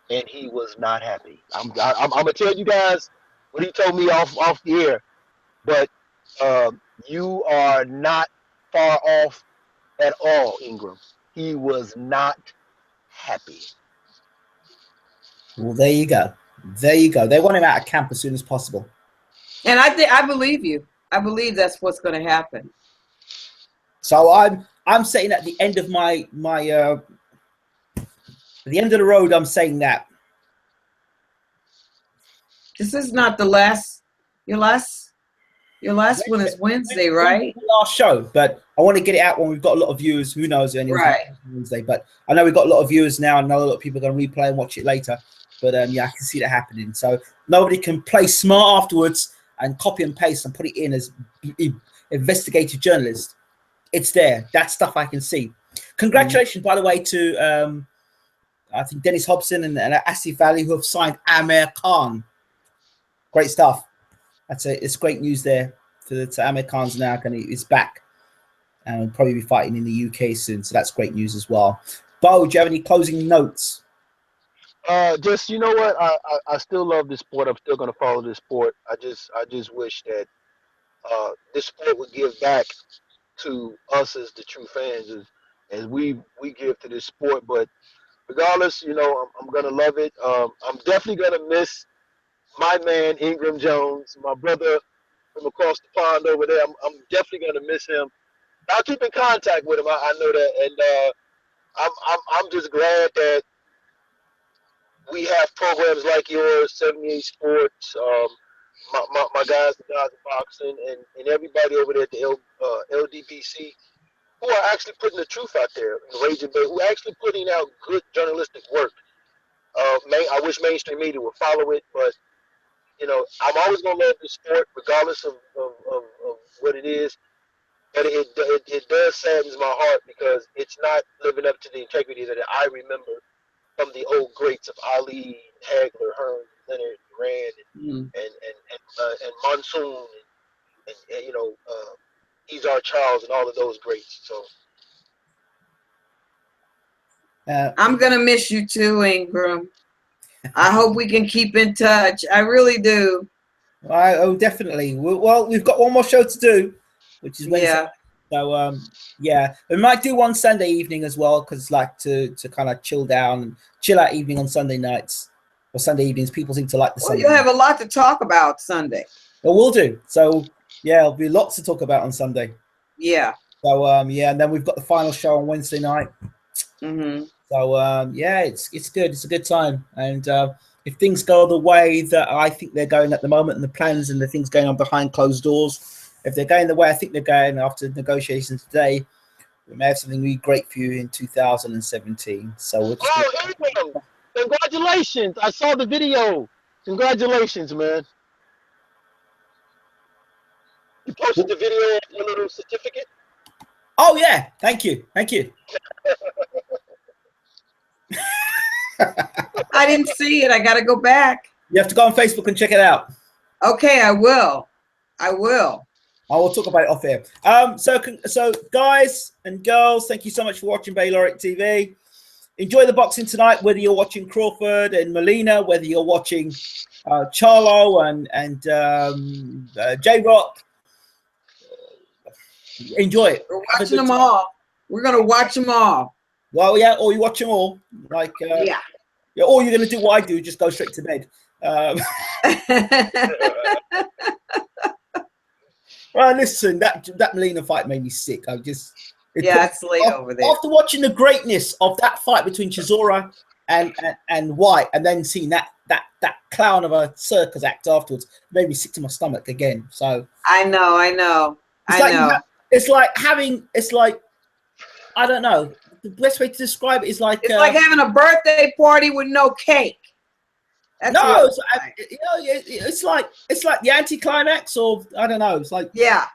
and he was not happy. I'm gonna tell you guys what he told me off the air, but you are not far off at all, Ingram. He was not happy. Well, there you go. There you go. They want him out of camp as soon as possible. And I believe you. I believe that's what's going to happen. So I'm saying at the end of at the end of the road, I'm saying that This is not the last. Your last one is Wednesday, right? Last show, but I want to get it out when we've got a lot of viewers. Who knows? Right. Wednesday, but I know we've got a lot of viewers now. I know a lot of people are going to replay and watch it later. But yeah, I can see that happening. So nobody can play smart afterwards and copy and paste and put it in as investigative journalist. It's there. That stuff I can see. Congratulations, by the way, to I think Dennis Hobson and Asif Valley, who have signed Amir Khan. Great stuff. It's great news there. To Amir Khan's now is back and will probably be fighting in the UK soon. So that's great news as well. Bo, do you have any closing notes? Just, you know what? I still love this sport. I'm still going to follow this sport. I just wish that this sport would give back to us as the true fans as we give to this sport. But regardless, you know, I'm going to love it. I'm definitely going to miss my man Ingram Jones, my brother from across the pond over there. I'm definitely going to miss him. I'll keep in contact with him. I know that, and I'm just glad that we have programs like yours, 78 Sports, my guys, the guys in boxing, and everybody over there at the LDPC, who are actually putting the truth out there, Raging Bay, who are actually putting out good journalistic work. I wish mainstream media would follow it, but you know, I'm always gonna love this sport, regardless of what it is. But it does saddens my heart because it's not living up to the integrity that I remember from the old greats of Ali, Hagler, Hearn, Leonard, Rand, and Monsoon, and you know, Ezar Charles, and all of those greats. So I'm gonna miss you too, Ingram. I hope we can keep in touch. I really do. Oh, definitely. Well, we've got one more show to do, which is Wednesday. Yeah. So yeah, we might do one Sunday evening as well, because like to kind of chill down and chill out evening on Sunday nights or Sunday evenings. People seem to like the Sunday. You'll have a lot to talk about Sunday. Well, we'll do. So yeah, there'll be lots to talk about on Sunday. Yeah. So yeah, and then we've got the final show on Wednesday night. Mm-hmm. So yeah, it's good. It's a good time, and if things go the way that I think they're going at the moment, and the plans and the things going on behind closed doors, if they're going the way I think they're going after negotiations today, we may have something really great for you in 2017. So we'll just congratulations! I saw the video. Congratulations, man! You posted the video of your little certificate. Oh yeah, thank you. I didn't see it. I got to go back. You have to go on Facebook and check it out. Okay, I will. I will talk about it off air. So guys and girls, thank you so much for watching Bayloric TV. Enjoy the boxing tonight, whether you're watching Crawford and Molina, whether you're watching Charlo and J-Rock. Enjoy it. We're watching them all. We're going to watch them all. Well, yeah, or you watch them all. Like, yeah, or you're going to do what I do, just go straight to bed. Well, listen, that Molina fight made me sick. It's late over there. After watching the greatness of that fight between Chisora and White, and then seeing that clown of a circus act afterwards, made me sick to my stomach again. So I know. It's like I don't know. The best way to describe it is like it's like having a birthday party with no cake. It's like the anticlimax, or I don't know. It's like I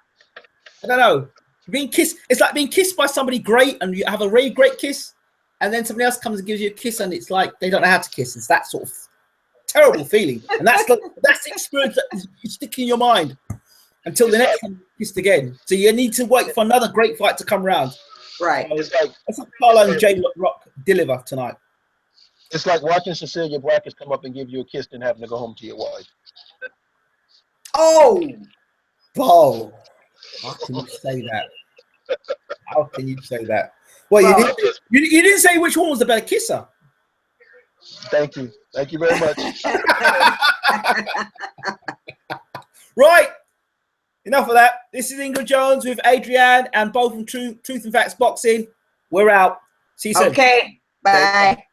don't know. Being kissed. It's like being kissed by somebody great, and you have a really great kiss, and then somebody else comes and gives you a kiss, and it's like they don't know how to kiss. It's that sort of terrible feeling, and that's the experience that you stick in your mind until the next time you're kissed again. So you need to wait for another great fight to come around. Right. So that's what Carlo and J-Rock deliver tonight. It's like watching Cecilia Brackers come up and give you a kiss and having to go home to your wife. Oh, how can you say that? How can you say that? Well, you didn't say which one was the better kisser. Thank you very much. Right. Enough of that. This is Ingram Jones with Adrian and both from Truth and Facts Boxing. We're out. See you soon. Okay. Bye.